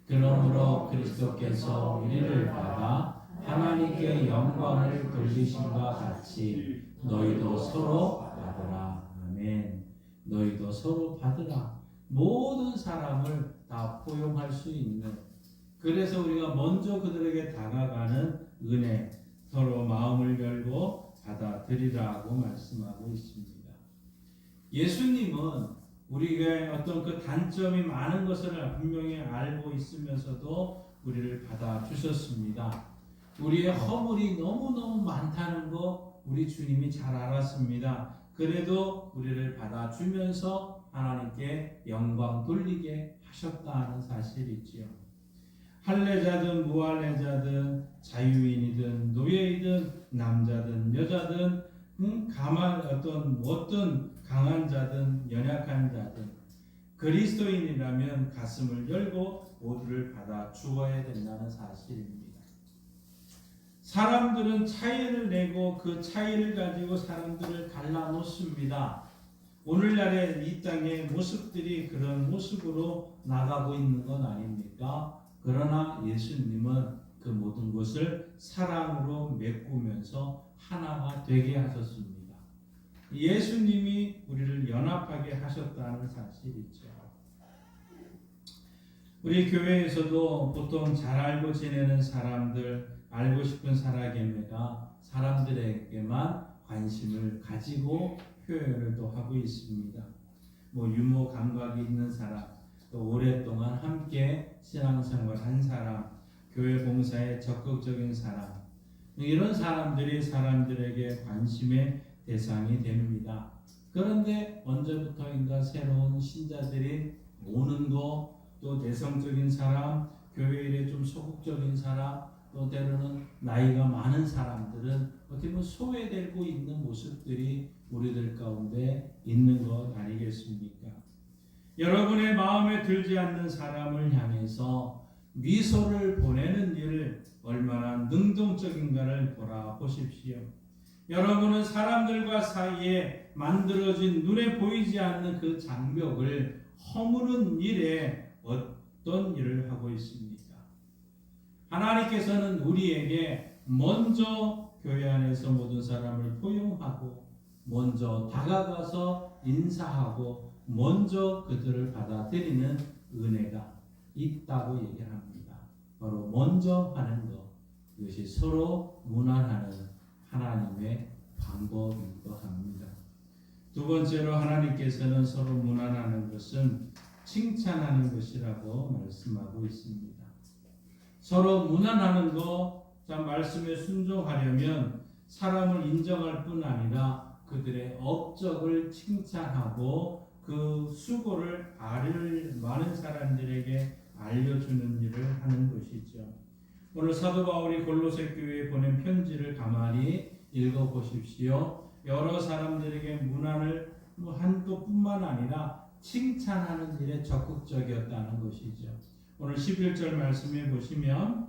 그러므로 그리스도께서 우리를 받아 하나님께 영광을 돌리심과 같이 너희도 서로 받으라. 아멘. 너희도 서로 받으라. 모든 사람을 다 포용할 수 있는, 그래서 우리가 먼저 그들에게 다가가는 은혜, 서로 마음을 열고 받아들이라고 말씀하고 있습니다. 예수님은 우리가 어떤 그 단점이 많은 것을 분명히 알고 있으면서도 우리를 받아주셨습니다. 우리의 허물이 너무너무 많다는 거 우리 주님이 잘 알았습니다. 그래도 우리를 받아주면서 하나님께 영광 돌리게 하셨다는 사실이지요. 할례자든 무할례자든 자유인이든 노예이든 남자든 여자든 어떤 강한 자든 연약한 자든 그리스도인이라면 가슴을 열고 모두를 받아 주어야 된다는 사실입니다. 사람들은 차이를 내고 그 차이를 가지고 사람들을 갈라놓습니다. 오늘날의 이 땅의 모습들이 그런 모습으로 나가고 있는 건 아닙니까? 그러나 예수님은 그 모든 것을 사랑으로 메꾸면서 하나가 되게 하셨습니다. 예수님이 우리를 연합하게 하셨다는 사실이죠. 우리 교회에서도 보통 잘 알고 지내는 사람들, 알고 싶은 사람에게가 사람들에게만 관심을 가지고 표현을 또 하고 있습니다. 유머 감각이 있는 사람, 또 오랫동안 함께 신앙생활한 사람, 교회 봉사에 적극적인 사람, 이런 사람들이 사람들에게 관심의 대상이 됩니다. 그런데 언제부터인가 새로운 신자들이 오는 거, 또 내성적인 사람, 교회 일에 좀 소극적인 사람, 또 때로는 나이가 많은 사람들은 어떻게 보면 소외되고 있는 모습들이 우리들 가운데 있는 것 아니겠습니까? 여러분의 마음에 들지 않는 사람을 향해서 미소를 보내는 일을 얼마나 능동적인가를 돌아보십시오. 여러분은 사람들과 사이에 만들어진 눈에 보이지 않는 그 장벽을 허무는 일에 어떤 일을 하고 있습니까? 하나님께서는 우리에게 먼저 교회 안에서 모든 사람을 포용하고 먼저 다가가서 인사하고 먼저 그들을 받아들이는 은혜가 있다고 얘기를 합니다. 바로 먼저 하는 것, 이것이 서로 무난하는 하나님의 방법이기도 합니다. 두 번째로 하나님께서는 서로 무난하는 것은 칭찬하는 것이라고 말씀하고 있습니다. 서로 무난하는 것, 말씀에 순종하려면 사람을 인정할 뿐 아니라 그들의 업적을 칭찬하고 그 수고를 많은 사람들에게 알려주는 일을 하는 것이죠. 오늘 사도 바울이 골로새 교회에 보낸 편지를 가만히 읽어보십시오. 여러 사람들에게 문안을 한 것뿐만 아니라 칭찬하는 일에 적극적이었다는 것이죠. 오늘 11절 말씀에 보시면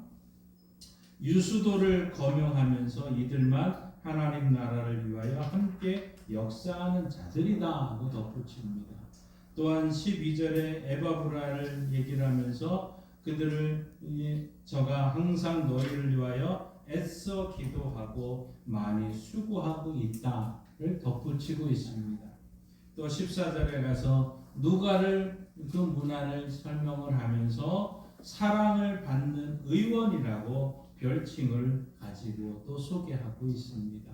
유수도를 거명하면서 이들만 하나님 나라를 위하여 함께 역사하는 자들이다 하고 덧붙입니다. 또한 12절에 에바브라를 얘기를 하면서 그들을 저가 항상 너희를 위하여 애써 기도하고 많이 수고하고 있다를 덧붙이고 있습니다. 또 14절에 가서 누가를 그 문안을 설명을 하면서 사랑을 받는 의원이라고 별칭을 가지고 또 소개하고 있습니다.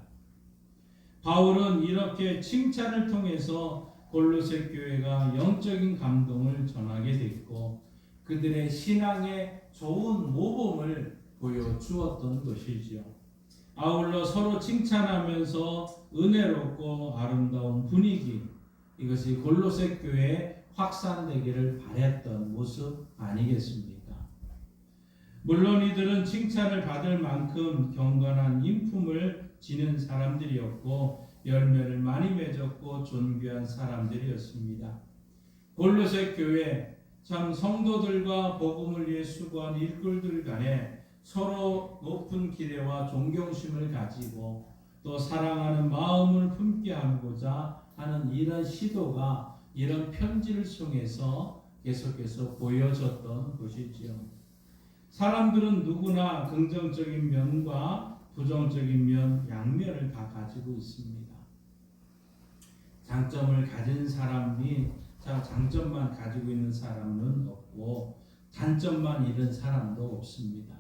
바울은 이렇게 칭찬을 통해서 골로새 교회가 영적인 감동을 전하게 됐고 그들의 신앙의 좋은 모범을 보여주었던 것이지요. 아울러 서로 칭찬하면서 은혜롭고 아름다운 분위기, 이것이 골로새 교회에 확산되기를 바랬던 모습 아니겠습니까? 물론 이들은 칭찬을 받을 만큼 경건한 인품을 지닌 사람들이었고 열매를 많이 맺었고 존귀한 사람들이었습니다. 골로새 교회 참 성도들과 복음을 위해 수고한 일꾼들 간에 서로 높은 기대와 존경심을 가지고 또 사랑하는 마음을 품게 하고자 하는 이런 시도가 이런 편지를 통해서 계속해서 보여졌던 것이지요. 사람들은 누구나 긍정적인 면과 부정적인 면, 양면을 다 가지고 있습니다. 장점을 가진 사람이 장점만 가지고 있는 사람은 없고 단점만 잃은 사람도 없습니다.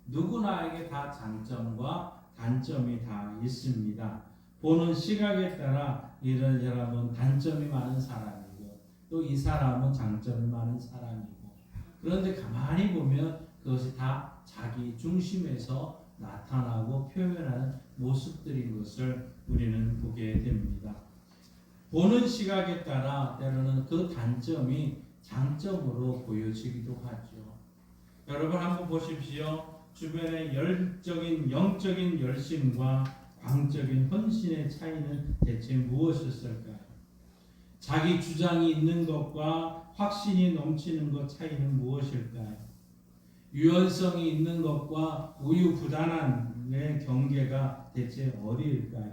누구나에게 다 장점과 단점이 다 있습니다. 보는 시각에 따라 이런 사람은 단점이 많은 사람이고 또 이 사람은 장점이 많은 사람이고 그런데 가만히 보면 그것이 다 자기 중심에서 나타나고 표현하는 모습들인 것을 우리는 보게 됩니다. 보는 시각에 따라 때로는 그 단점이 장점으로 보여지기도 하죠. 여러분 한번 보십시오. 주변의 영적인 열심과 광적인 헌신의 차이는 대체 무엇이었을까요? 자기 주장이 있는 것과 확신이 넘치는 것 차이는 무엇일까요? 유연성이 있는 것과 우유부단함의 경계가 대체 어디일까요?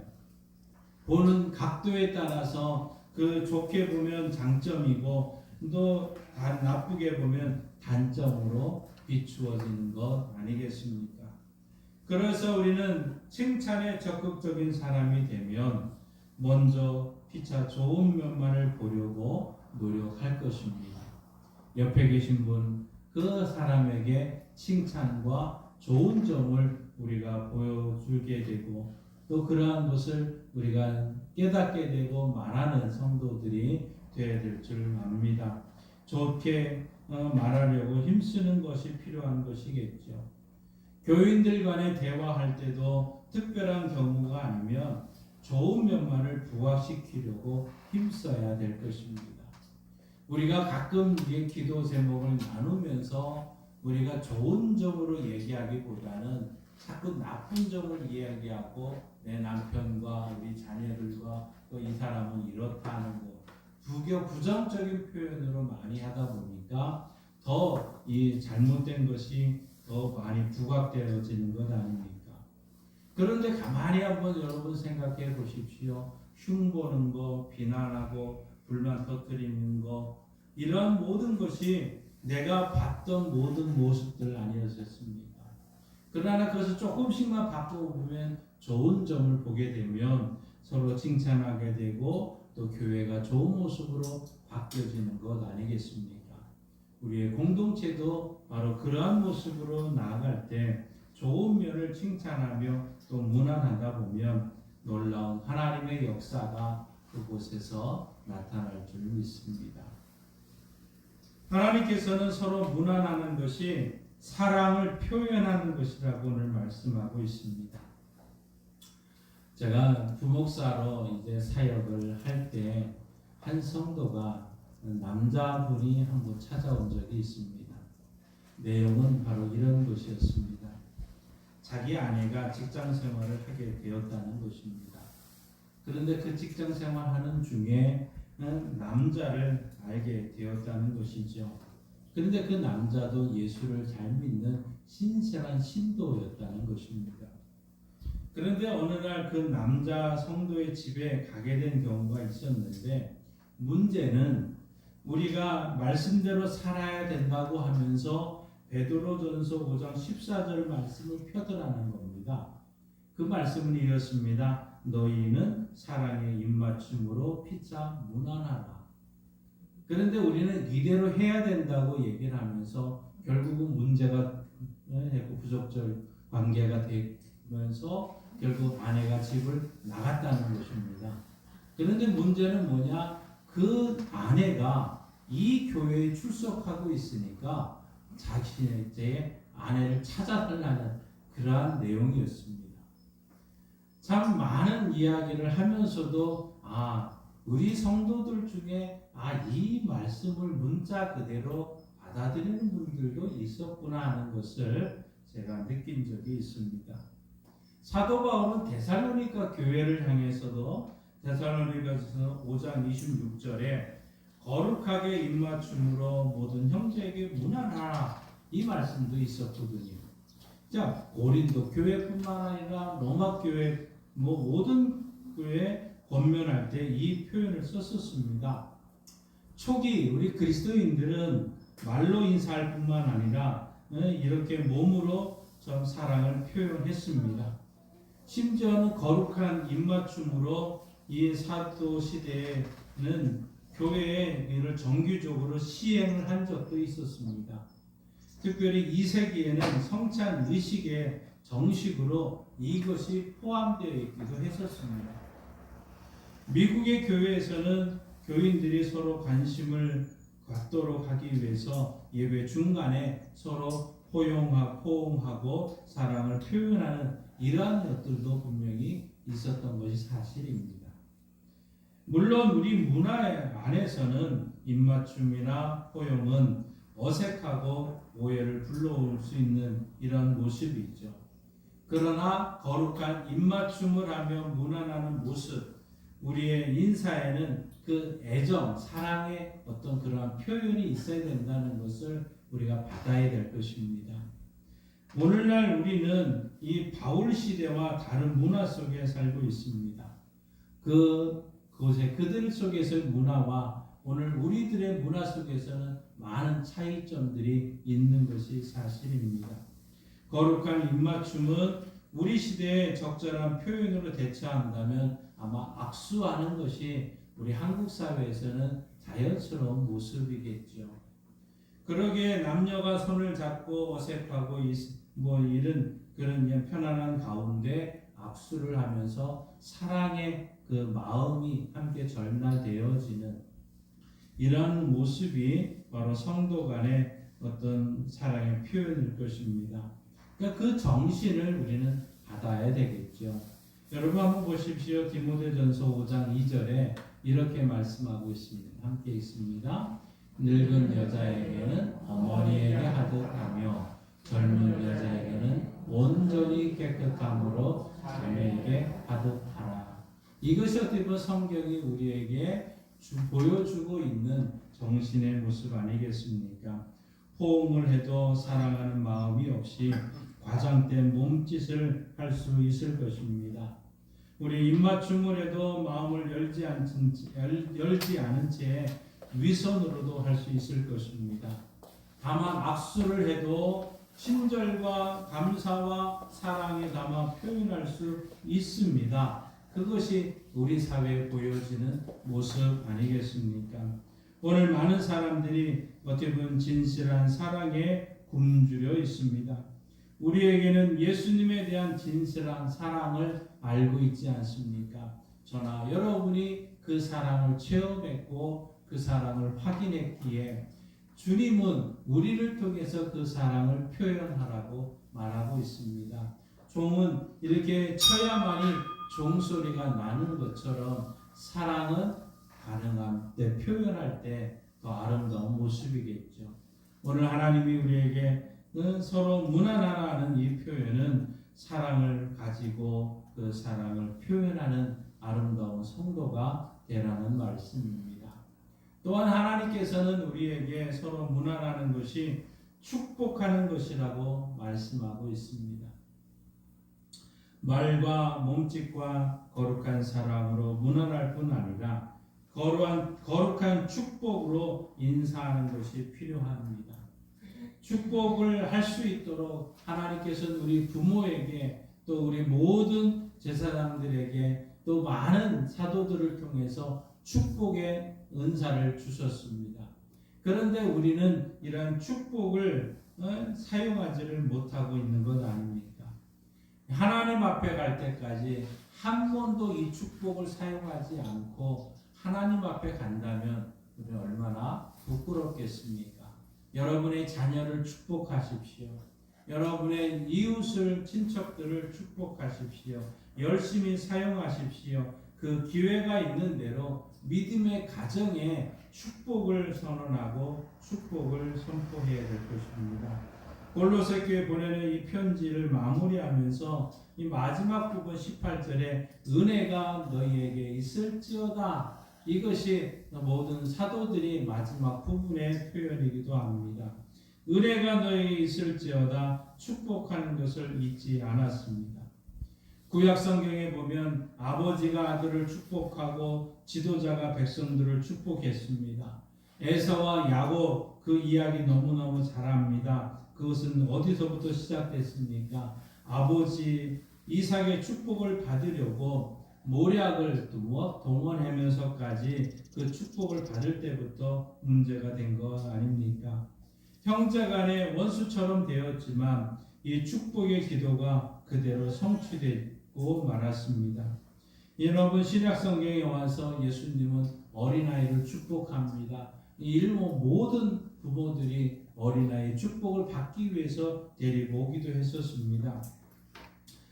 보는 각도에 따라서 그 좋게 보면 장점이고 또 나쁘게 보면 단점으로 비추어지는 것 아니겠습니까? 그래서 우리는 칭찬에 적극적인 사람이 되면 먼저 피차 좋은 면만을 보려고 노력할 것입니다. 옆에 계신 분, 그 사람에게 칭찬과 좋은 점을 우리가 보여주게 되고 또 그러한 것을 우리가 깨닫게 되고 말하는 성도들이 되어야 될 줄 압니다. 좋게 말하려고 힘쓰는 것이 필요한 것이겠죠. 교인들 간에 대화할 때도 특별한 경우가 아니면 좋은 면만을 부각시키려고 힘써야 될 것입니다. 우리가 가끔 우리의 기도 제목을 나누면서 우리가 좋은 점으로 얘기하기보다는 자꾸 나쁜 점을 이야기하고 내 남편과 우리 자녀들과 또 이 사람은 이렇다는 거 부정적인 표현으로 많이 하다 보니까 더 더 이 잘못된 것이 더 많이 부각되어지는 것 아닙니까? 그런데 가만히 한번 여러분 생각해 보십시오. 흉보는 거, 비난하고 불만 터뜨리는 거, 이런 모든 것이 내가 봤던 모든 모습들 아니었습니까? 그러나 그것을 조금씩만 바꿔보면 좋은 점을 보게 되면 서로 칭찬하게 되고 또 교회가 좋은 모습으로 바뀌어지는 것 아니겠습니까? 우리의 공동체도 바로 그러한 모습으로 나아갈 때 좋은 면을 칭찬하며 또 문안하다 보면 놀라운 하나님의 역사가 그곳에서 나타날 줄 믿습니다. 하나님께서는 서로 문안하는 것이 사랑을 표현하는 것이라고 오늘 말씀하고 있습니다. 제가 부목사로 이제 사역을 할 때 한 성도가 남자분이 한번 찾아온 적이 있습니다. 내용은 바로 이런 것이었습니다. 자기 아내가 직장 생활을 하게 되었다는 것입니다. 그런데 그 직장 생활하는 중에 남자를 알게 되었다는 것이죠. 그런데 그 남자도 예수를 잘 믿는 신실한 신도였다는 것입니다. 그런데 어느 날 그 남자 성도의 집에 가게 된 경우가 있었는데 문제는 우리가 말씀대로 살아야 된다고 하면서 베드로전서 5장 14절 말씀을 펴더라는 겁니다. 그 말씀은 이렇습니다. 너희는 사랑의 입맞춤으로 피차 문안하라. 그런데 우리는 이대로 해야 된다고 얘기를 하면서 결국은 문제가 되고 부적절 관계가 되면서 결국 아내가 집을 나갔다는 것입니다. 그런데 문제는 뭐냐? 그 아내가 이 교회에 출석하고 있으니까 자신의 제 아내를 찾아달라는 그러한 내용이었습니다. 참 많은 이야기를 하면서도 우리 성도들 중에 이 말씀을 문자 그대로 받아들이는 분들도 있었구나 하는 것을 제가 느낀 적이 있습니다. 사도 바울은 데살로니가 교회를 향해서도 데살로니가서 5장 26절에 거룩하게 입맞춤으로 모든 형제에게 문안하라 이 말씀도 있었거든요. 자, 고린도 교회뿐만 아니라 로마 교회 모든 교회 권면할 때 이 표현을 썼었습니다. 초기 우리 그리스도인들은 말로 인사할 뿐만 아니라 이렇게 몸으로 좀 사랑을 표현했습니다. 심지어는 거룩한 입맞춤으로 이 사도 시대에는 교회에 이를 정규적으로 시행을 한 적도 있었습니다. 특별히 2세기에는 성찬 의식의 정식으로 이것이 포함되어 있기도 했었습니다. 미국의 교회에서는 교인들이 서로 관심을 갖도록 하기 위해서 예배 중간에 서로 포옹하고 사랑을 표현하는 이러한 것들도 분명히 있었던 것이 사실입니다. 물론 우리 문화 안에서는 입맞춤이나 포용은 어색하고 오해를 불러올 수 있는 이런 모습이 있죠. 그러나 거룩한 입맞춤을 하며 문안하는 모습, 우리의 인사에는 그 애정, 사랑의 어떤 그러한 표현이 있어야 된다는 것을 우리가 받아야 될 것입니다. 오늘날 우리는 이 바울 시대와 다른 문화 속에 살고 있습니다. 그곳에 그들 속에서의 문화와 오늘 우리들의 문화 속에서는 많은 차이점들이 있는 것이 사실입니다. 거룩한 입맞춤은 우리 시대의 적절한 표현으로 대처한다면 아마 악수하는 것이 우리 한국 사회에서는 자연스러운 모습이겠죠. 그러기에 남녀가 손을 잡고 어색하고 이런 그런 편안한 가운데 악수를 하면서 사랑의 그 마음이 함께 전달되어지는 이런 모습이 바로 성도 간의 어떤 사랑의 표현일 것입니다. 그러니까 그 정신을 우리는 받아야 되겠죠. 여러분 한번 보십시오. 디모데전서 5장 2절에 이렇게 말씀하고 있습니다. 함께 있습니다. 늙은 여자에게는 어머니에게 하듯 하며 젊은 여자에게는 온전히 깨끗함으로 자매에게 하듯 하라. 이것이 어떻게 보면 성경이 우리에게 보여주고 있는 정신의 모습 아니겠습니까? 포옹을 해도 사랑하는 마음이 없이 과장된 몸짓을 할 수 있을 것입니다. 우리 입맞춤을 해도 마음을 열지 않은 채 위선으로도 할 수 있을 것입니다. 다만 악수를 해도 친절과 감사와 사랑에 담아 표현할 수 있습니다. 그것이 우리 사회에 보여지는 모습 아니겠습니까? 오늘 많은 사람들이 어떻게 보면 진실한 사랑에 굶주려 있습니다. 우리에게는 예수님에 대한 진실한 사랑을 알고 있지 않습니까? 저나 여러분이 그 사랑을 체험했고 그 사랑을 확인했기에 주님은 우리를 통해서 그 사랑을 표현하라고 말하고 있습니다. 종은 이렇게 쳐야만이 종소리가 나는 것처럼 사랑은 가능한 때, 표현할 때 더 아름다운 모습이겠죠. 오늘 하나님이 우리에게 서로 무난하라는 이 표현은 사랑을 가지고 그 사랑을 표현하는 아름다운 성도가 되라는 말씀입니다. 또한 하나님께서는 우리에게 서로 무난하는 것이 축복하는 것이라고 말씀하고 있습니다. 말과 몸짓과 거룩한 사랑으로 무난할 뿐 아니라 거룩한 축복으로 인사하는 것이 필요합니다. 축복을 할 수 있도록 하나님께서는 우리 부모에게 또 우리 모든 제사장들에게 또 많은 사도들을 통해서 축복의 은사를 주셨습니다. 그런데 우리는 이러한 축복을 사용하지를 못하고 있는 것 아닙니까? 하나님 앞에 갈 때까지 한 번도 이 축복을 사용하지 않고 하나님 앞에 간다면 우리 얼마나 부끄럽겠습니까? 여러분의 자녀를 축복하십시오. 여러분의 이웃을, 친척들을 축복하십시오. 열심히 사용하십시오. 그 기회가 있는 대로 믿음의 가정에 축복을 선언하고 축복을 선포해야 될 것입니다. 골로새 교회 보내는 이 편지를 마무리하면서 이 마지막 부분 18절에 은혜가 너희에게 있을지어다, 이것이 모든 사도들이 마지막 부분의 표현이기도 합니다. 은혜가 너희에게 있을지어다 축복하는 것을 잊지 않았습니다. 구약 성경에 보면 아버지가 아들을 축복하고 지도자가 백성들을 축복했습니다. 에사와 야곱 그 이야기 너무너무 잘 압니다. 그것은 어디서부터 시작됐습니까? 아버지 이삭의 축복을 받으려고 모략을 동원하면서까지 그 축복을 받을 때부터 문제가 된 것 아닙니까? 형제간의 원수처럼 되었지만 이 축복의 기도가 그대로 성취되고 말았습니다. 여러분, 신약 성경에 와서 예수님은 어린아이를 축복합니다. 일본 모든 부모들이 어린아이의 축복을 받기 위해서 데리고 오기도 했었습니다.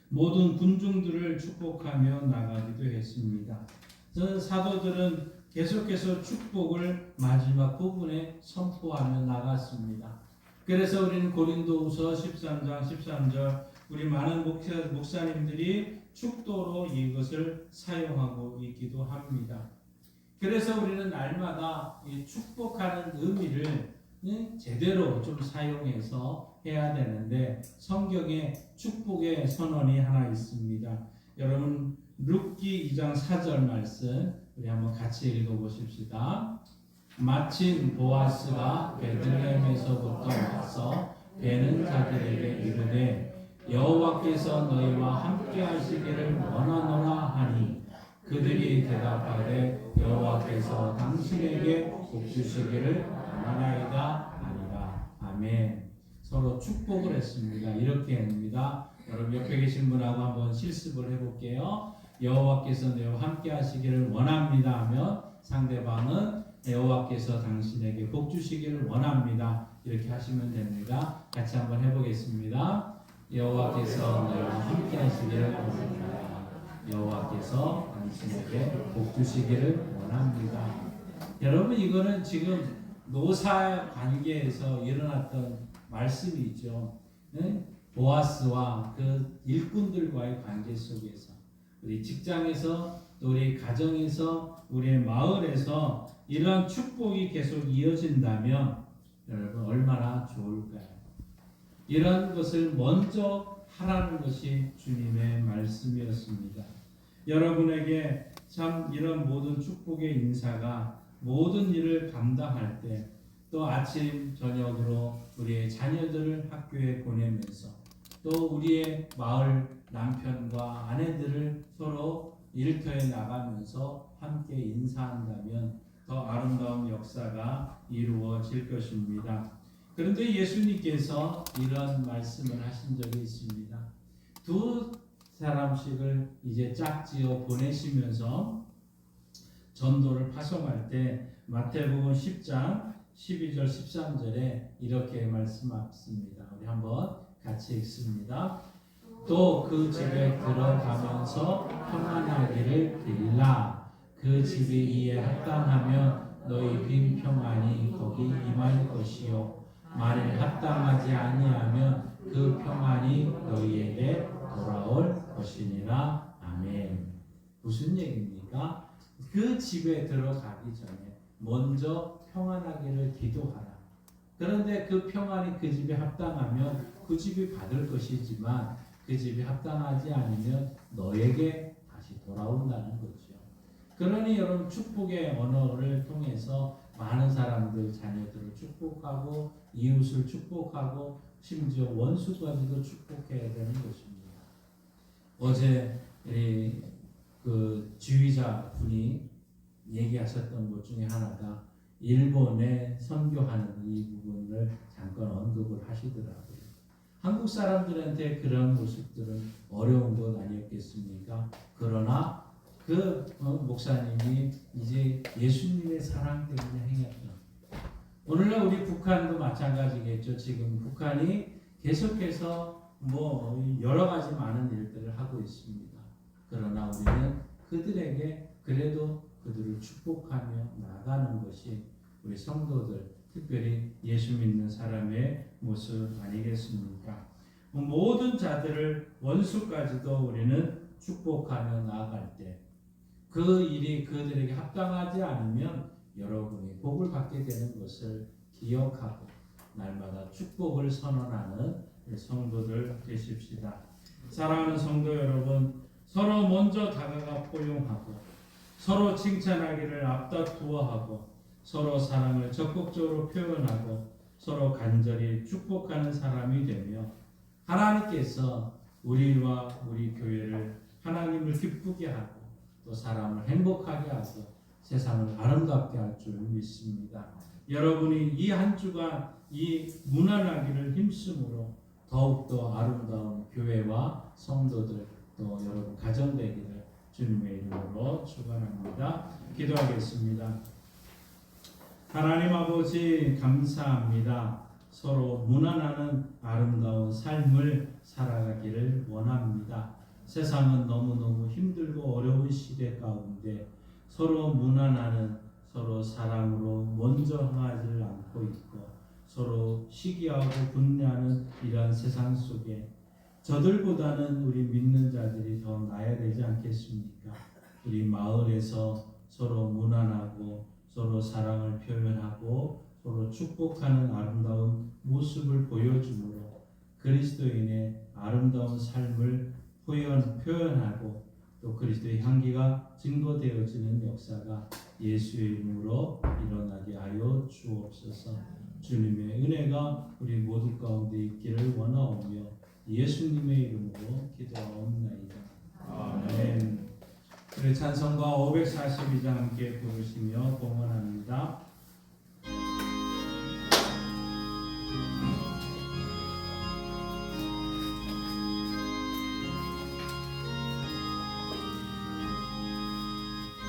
모든 군중들을 축복하며 나가기도 했습니다. 사도들은 계속해서 축복을 마지막 부분에 선포하며 나갔습니다. 그래서 우리는 고린도후서 13장 13절 우리 많은 목사님들이 축도로 이것을 사용하고 있기도 합니다. 그래서 우리는 날마다 이 축복하는 의미를 제대로 좀 사용해서 해야 되는데 성경에 축복의 선언이 하나 있습니다. 여러분 룻기 2장 4절 말씀 우리 한번 같이 읽어보십시다. 마침 보아스가 베들레헴에서부터 와서 베는 자들에게 이르되 여호와께서 너희와 함께 하시기를 원하노라 하니 그들이 대답하되 여호와께서 당신에게 복 주시기를 원하나이다 하니라. 아멘. 서로 축복을 했습니다. 이렇게 합니다. 여러분 옆에 계신 분하고 한번 실습을 해볼게요. 여호와께서 너희와 함께 하시기를 원합니다 하면 상대방은 여호와께서 당신에게 복 주시기를 원합니다. 이렇게 하시면 됩니다. 같이 한번 해보겠습니다. 여호와께서 너희와 함께 하시기를 원합니다. 여호와께서 당신에게 복 주시기를 원합니다. 여러분 이거는 지금 노사 관계에서 일어났던 말씀이죠. 보아스와 그 일꾼들과의 관계 속에서 우리 직장에서 또 우리 가정에서 우리의 마을에서 이러한 축복이 계속 이어진다면 여러분 얼마나 좋을까요? 이런 것을 먼저 하라는 것이 주님의 말씀이었습니다. 여러분에게 참 이런 모든 축복의 인사가 모든 일을 감당할 때 또 아침 저녁으로 우리의 자녀들을 학교에 보내면서 또 우리의 마을 남편과 아내들을 서로 일터에 나가면서 함께 인사한다면 더 아름다운 역사가 이루어질 것입니다. 그런데 예수님께서 이런 말씀을 하신 적이 있습니다. 두 사람씩을 이제 짝지어 보내시면서 전도를 파송할 때 마태복음 10장 12절 13절에 이렇게 말씀하십니다. 우리 한번 같이 읽습니다. 또 그 집에 들어가면서 평안하기를 빌라. 그 집이 이에 합당하면 너희 빈 평안이 거기 임할 것이요 만일 합당하지 아니하면 그 평안이 너희에게 돌아올 것이니라. 아멘. 무슨 얘기입니까? 그 집에 들어가기 전에 먼저 평안하기를 기도하라. 그런데 그 평안이 그 집에 합당하면 그 집이 받을 것이지만 그 집이 합당하지 않으면 너에게 다시 돌아온다는 거죠. 그러니 여러분 축복의 언어를 통해서 많은 사람들 자녀들을 축복하고 이웃을 축복하고 심지어 원수까지도 축복해야 되는 것입니다. 어제 그 지휘자 분이 얘기하셨던 것 중에 하나가 일본에 선교하는 이 부분을 잠깐 언급을 하시더라고요. 한국 사람들한테 그런 모습들은 어려운 것 아니었겠습니까? 그러나 그 목사님이 이제 예수님의 사랑 때문에 행했던, 오늘날 우리 북한도 마찬가지겠죠. 지금 북한이 계속해서 여러 가지 많은 일들을 하고 있습니다. 그러나 우리는 그들에게 그래도 그들을 축복하며 나가는 것이 우리 성도들, 특별히 예수 믿는 사람의 모습 아니겠습니까? 모든 자들을 원수까지도 우리는 축복하며 나아갈 때 그 일이 그들에게 합당하지 않으면 여러분이 복을 받게 되는 것을 기억하고 날마다 축복을 선언하는 성도들 되십시다. 사랑하는 성도 여러분, 서로 먼저 다가가 포용하고 서로 칭찬하기를 앞다투어하고 서로 사랑을 적극적으로 표현하고 서로 간절히 축복하는 사람이 되며 하나님께서 우리와 우리 교회를 하나님을 기쁘게 하고 또 사람을 행복하게 하고 세상을 아름답게 할 줄 믿습니다. 여러분이 이 한 주간 이 무난하기를 힘쓰므로 더욱더 아름다운 교회와 성도들 또 여러분 가정 되기를 주님의 이름으로 축원합니다. 기도하겠습니다. 하나님 아버지 감사합니다. 서로 무난하는 아름다운 삶을 살아가기를 원합니다. 세상은 너무너무 힘들고 어려운 시대 가운데 서로 무난하는, 서로 사랑으로 먼저 행하지를 않고 있고 서로 시기하고 분내하는 이러한 세상 속에 저들보다는 우리 믿는 자들이 더 나아야 되지 않겠습니까? 우리 마을에서 서로 무난하고 서로 사랑을 표현하고 서로 축복하는 아름다운 모습을 보여주므로 그리스도인의 아름다운 삶을 표현하고 또 그리스도의 향기가 증거되어지는 역사가 예수의 이름으로 일어나게 하여 주옵소서. 주님의 은혜가 우리 모두 가운데 있기를 원하오며 예수님의 이름으로 기도하옵나이다. 아멘. 우리 찬송가 542장 함께 부르시며 봉헌합니다.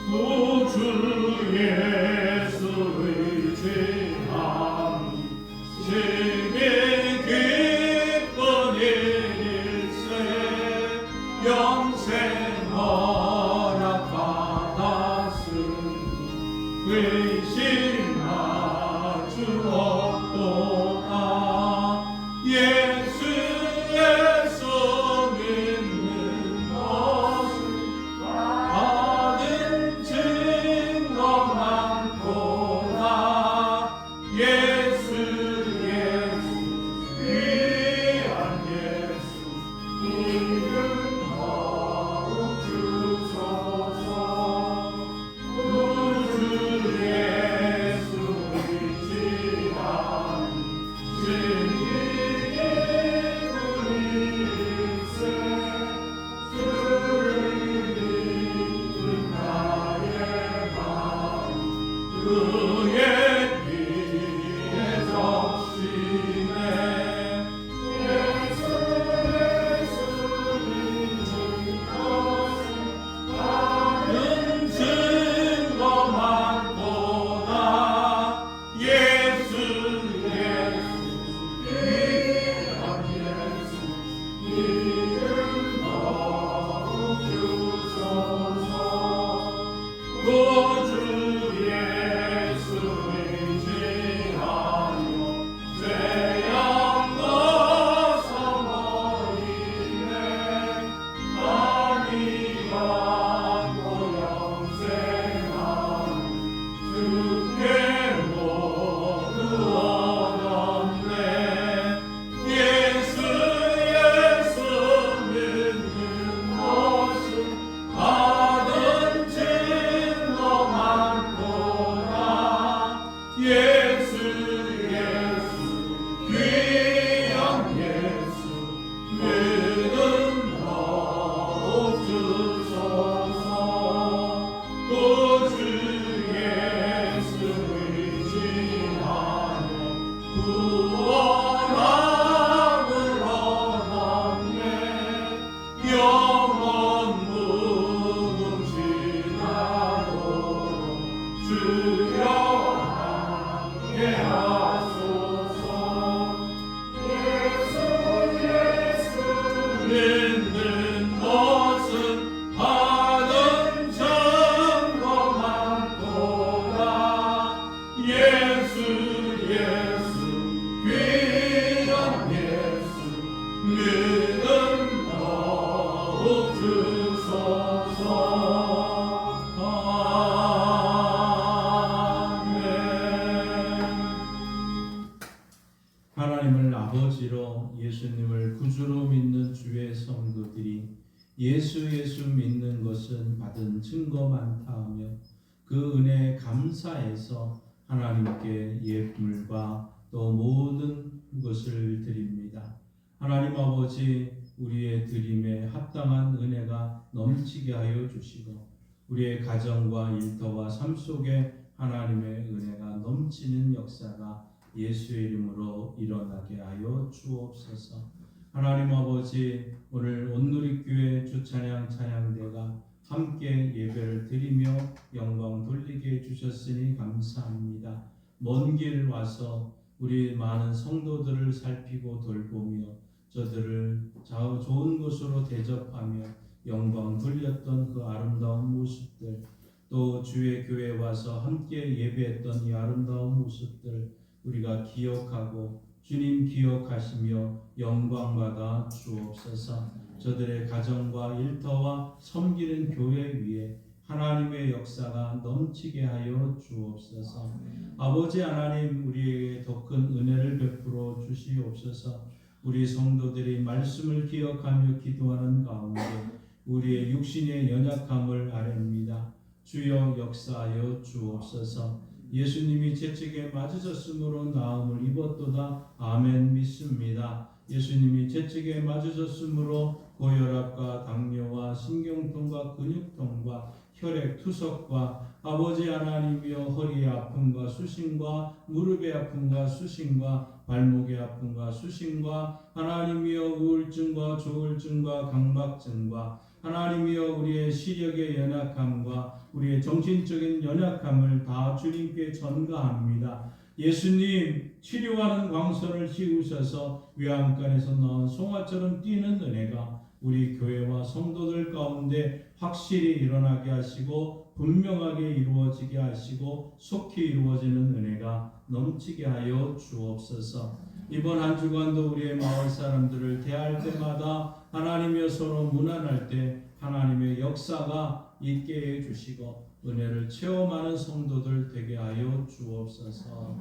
구주 예수의 죄함 심히 기쁜 일세 영생 허락받았으니 의심할 수 없도다. 예수 믿는 것은 받은 증거 많도다. 예수 예수 믿는 것은 받은 증거 많다 하며 그 은혜에 감사해서 하나님께 예물과 또 모든 것을 드립니다. 하나님 아버지, 우리의 드림에 합당한 은혜가 넘치게 하여 주시고 우리의 가정과 일터와 삶 속에 하나님의 은혜가 넘치는 역사가 예수의 이름으로 일어나게 하여 주옵소서. 하나님 아버지, 오늘 온누리교회 주찬양 찬양대가 함께 예배를 드리며 영광 돌리게 해주셨으니 감사합니다. 먼 길 와서 우리 많은 성도들을 살피고 돌보며 저들을 좋은 곳으로 대접하며 영광 돌렸던 그 아름다운 모습들, 또 주의 교회에 와서 함께 예배했던 이 아름다운 모습들 우리가 기억하고 주님 기억하시며 영광받아 주옵소서. 저들의 가정과 일터와 섬기는 교회 위에 하나님의 역사가 넘치게 하여 주옵소서. 아버지 하나님, 우리에게 더 큰 은혜를 베풀어 주시옵소서. 우리 성도들이 말씀을 기억하며 기도하는 가운데 우리의 육신의 연약함을 아뢰옵니다. 주여 역사하여 주옵소서. 예수님이 채찍에 맞으셨으므로 나음을 입었도다. 아멘. 믿습니다. 예수님이 채찍에 맞으셨으므로 고혈압과 당뇨와 신경통과 근육통과 혈액 투석과 아버지 하나님이여 허리의 아픔과 수신과 무릎의 아픔과 수신과 발목의 아픔과 수신과 하나님이여 우울증과 조울증과 강박증과 하나님이여 우리의 시력의 연약함과 우리의 정신적인 연약함을 다 주님께 전가합니다. 예수님, 치료하는 광선을 씌우셔서 외양간에서 나온 송아처럼 뛰는 은혜가 우리 교회와 성도들 가운데 확실히 일어나게 하시고 분명하게 이루어지게 하시고 속히 이루어지는 은혜가 넘치게 하여 주옵소서. 이번 한 주간도 우리의 마을 사람들을 대할 때마다 하나님의 서로 무난할 때 하나님의 역사가 있게 해주시고 은혜를 체험하는 성도들 되게 하여 주옵소서.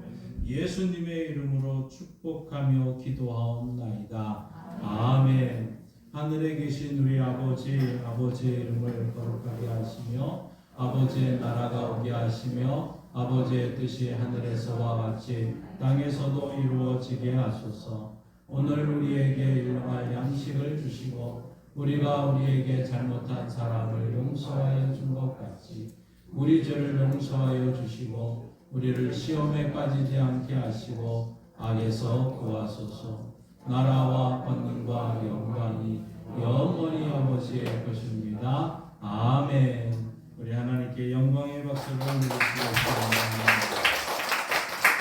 예수님의 이름으로 축복하며 기도하옵나이다. 아멘. 하늘에 계신 우리 아버지의 이름을 거룩하게 하시며 아버지의 나라가 오게 하시며 아버지의 뜻이 하늘에서와 같이 땅에서도 이루어지게 하소서. 오늘 우리에게 일용할 양식을 주시고 우리가 우리에게 잘못한 사람을 용서하여 준 것 같이 우리 죄를 용서하여 주시고 우리를 시험에 빠지지 않게 하시고 악에서 구하소서. 나라와 권능과 영광이 영원히 아버지의 것입니다. 아멘. 우리 하나님께 영광의 박수를 드리겠습니다.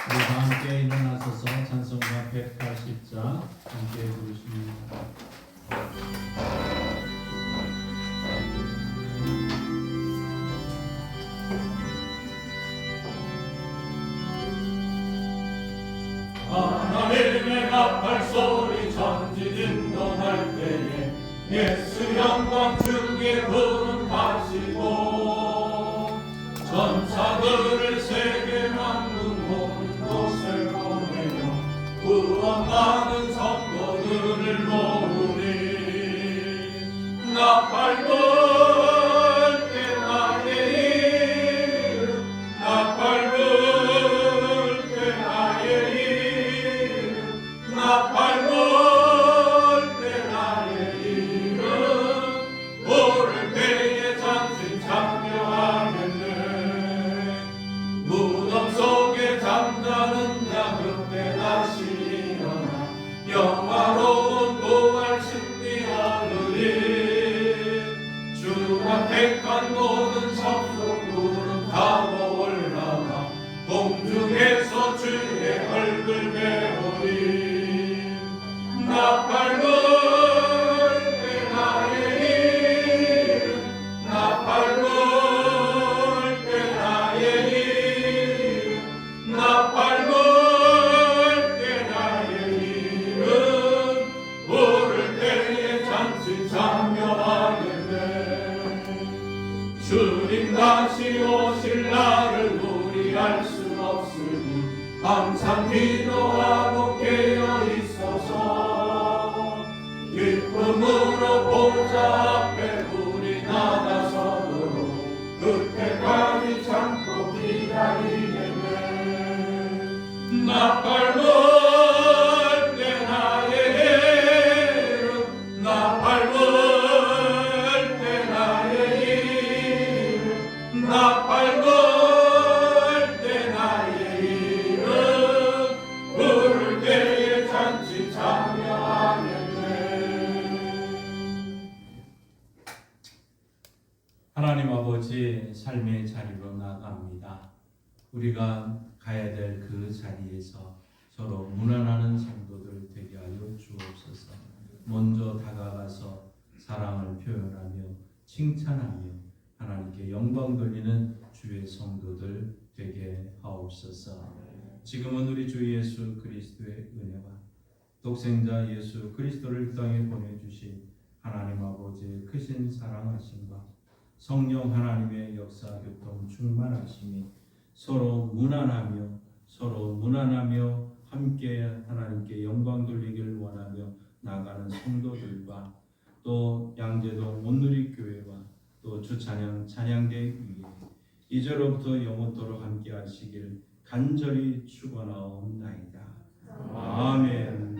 우리 다 함께 일어나서서 찬송가 180장 함께 부르십니다. 하나님의 나팔 소리 전진 인도할 때에 예수 영광 주께 부름하시고 전사들을 세계 만국 모든 곳에 보내며 구원받은 성도들을 모으니 나팔 불 때 나의 이름 나팔 불 때 나의 이름 나팔 불 때 나의 이름 부를 때에 잠시 참여하겠네. 무덤 속에 잠자는 자 그때 다시 일어나 영화로운 부활 승리 얻으리. 주가 택한 모든 성도들은 타고 올라가 공중에서 주의 얼굴 배우리. 나팔 불 때 나의 이름 나팔 불 때 나의 이름 나팔 불 때 나의 이름 부를 때에 잠시 참여하겠네. 주님 다시 오실 날을 우리 알 수 없으니 항상 기도하고 깨어 있어서 기쁨으로 보좌 앞에 그때까지 참고 기다리겠네. 나 밟을 때 나의 이름, 나 밟을 때 나의 이름, 나 밟을 때 나의 이름, 부를 때에 잔치 참여하겠네. 하나님 아버지, 삶의 자리로 나갑니다. 우리가 가야 될 그 자리에서 서로 무난하는 성도들 되게 하여 주옵소서. 먼저 다가가서 사랑을 표현하며 칭찬하며 하나님께 영광 돌리는 주의 성도들 되게 하옵소서. 지금은 우리 주 예수 그리스도의 은혜와 독생자 예수 그리스도를 땅에 보내주신 하나님 아버지의 크신 사랑하심과 성령 하나님의 역사 교통 충만하심이 서로 무난하며 함께 하나님께 영광 돌리기를 원하며 나가는 성도들과 또 양재동 온누리교회와 또 주찬양 찬양대 위에 이제로부터 영원토록 함께 하시기를 간절히 축원하옵나이다. 아멘.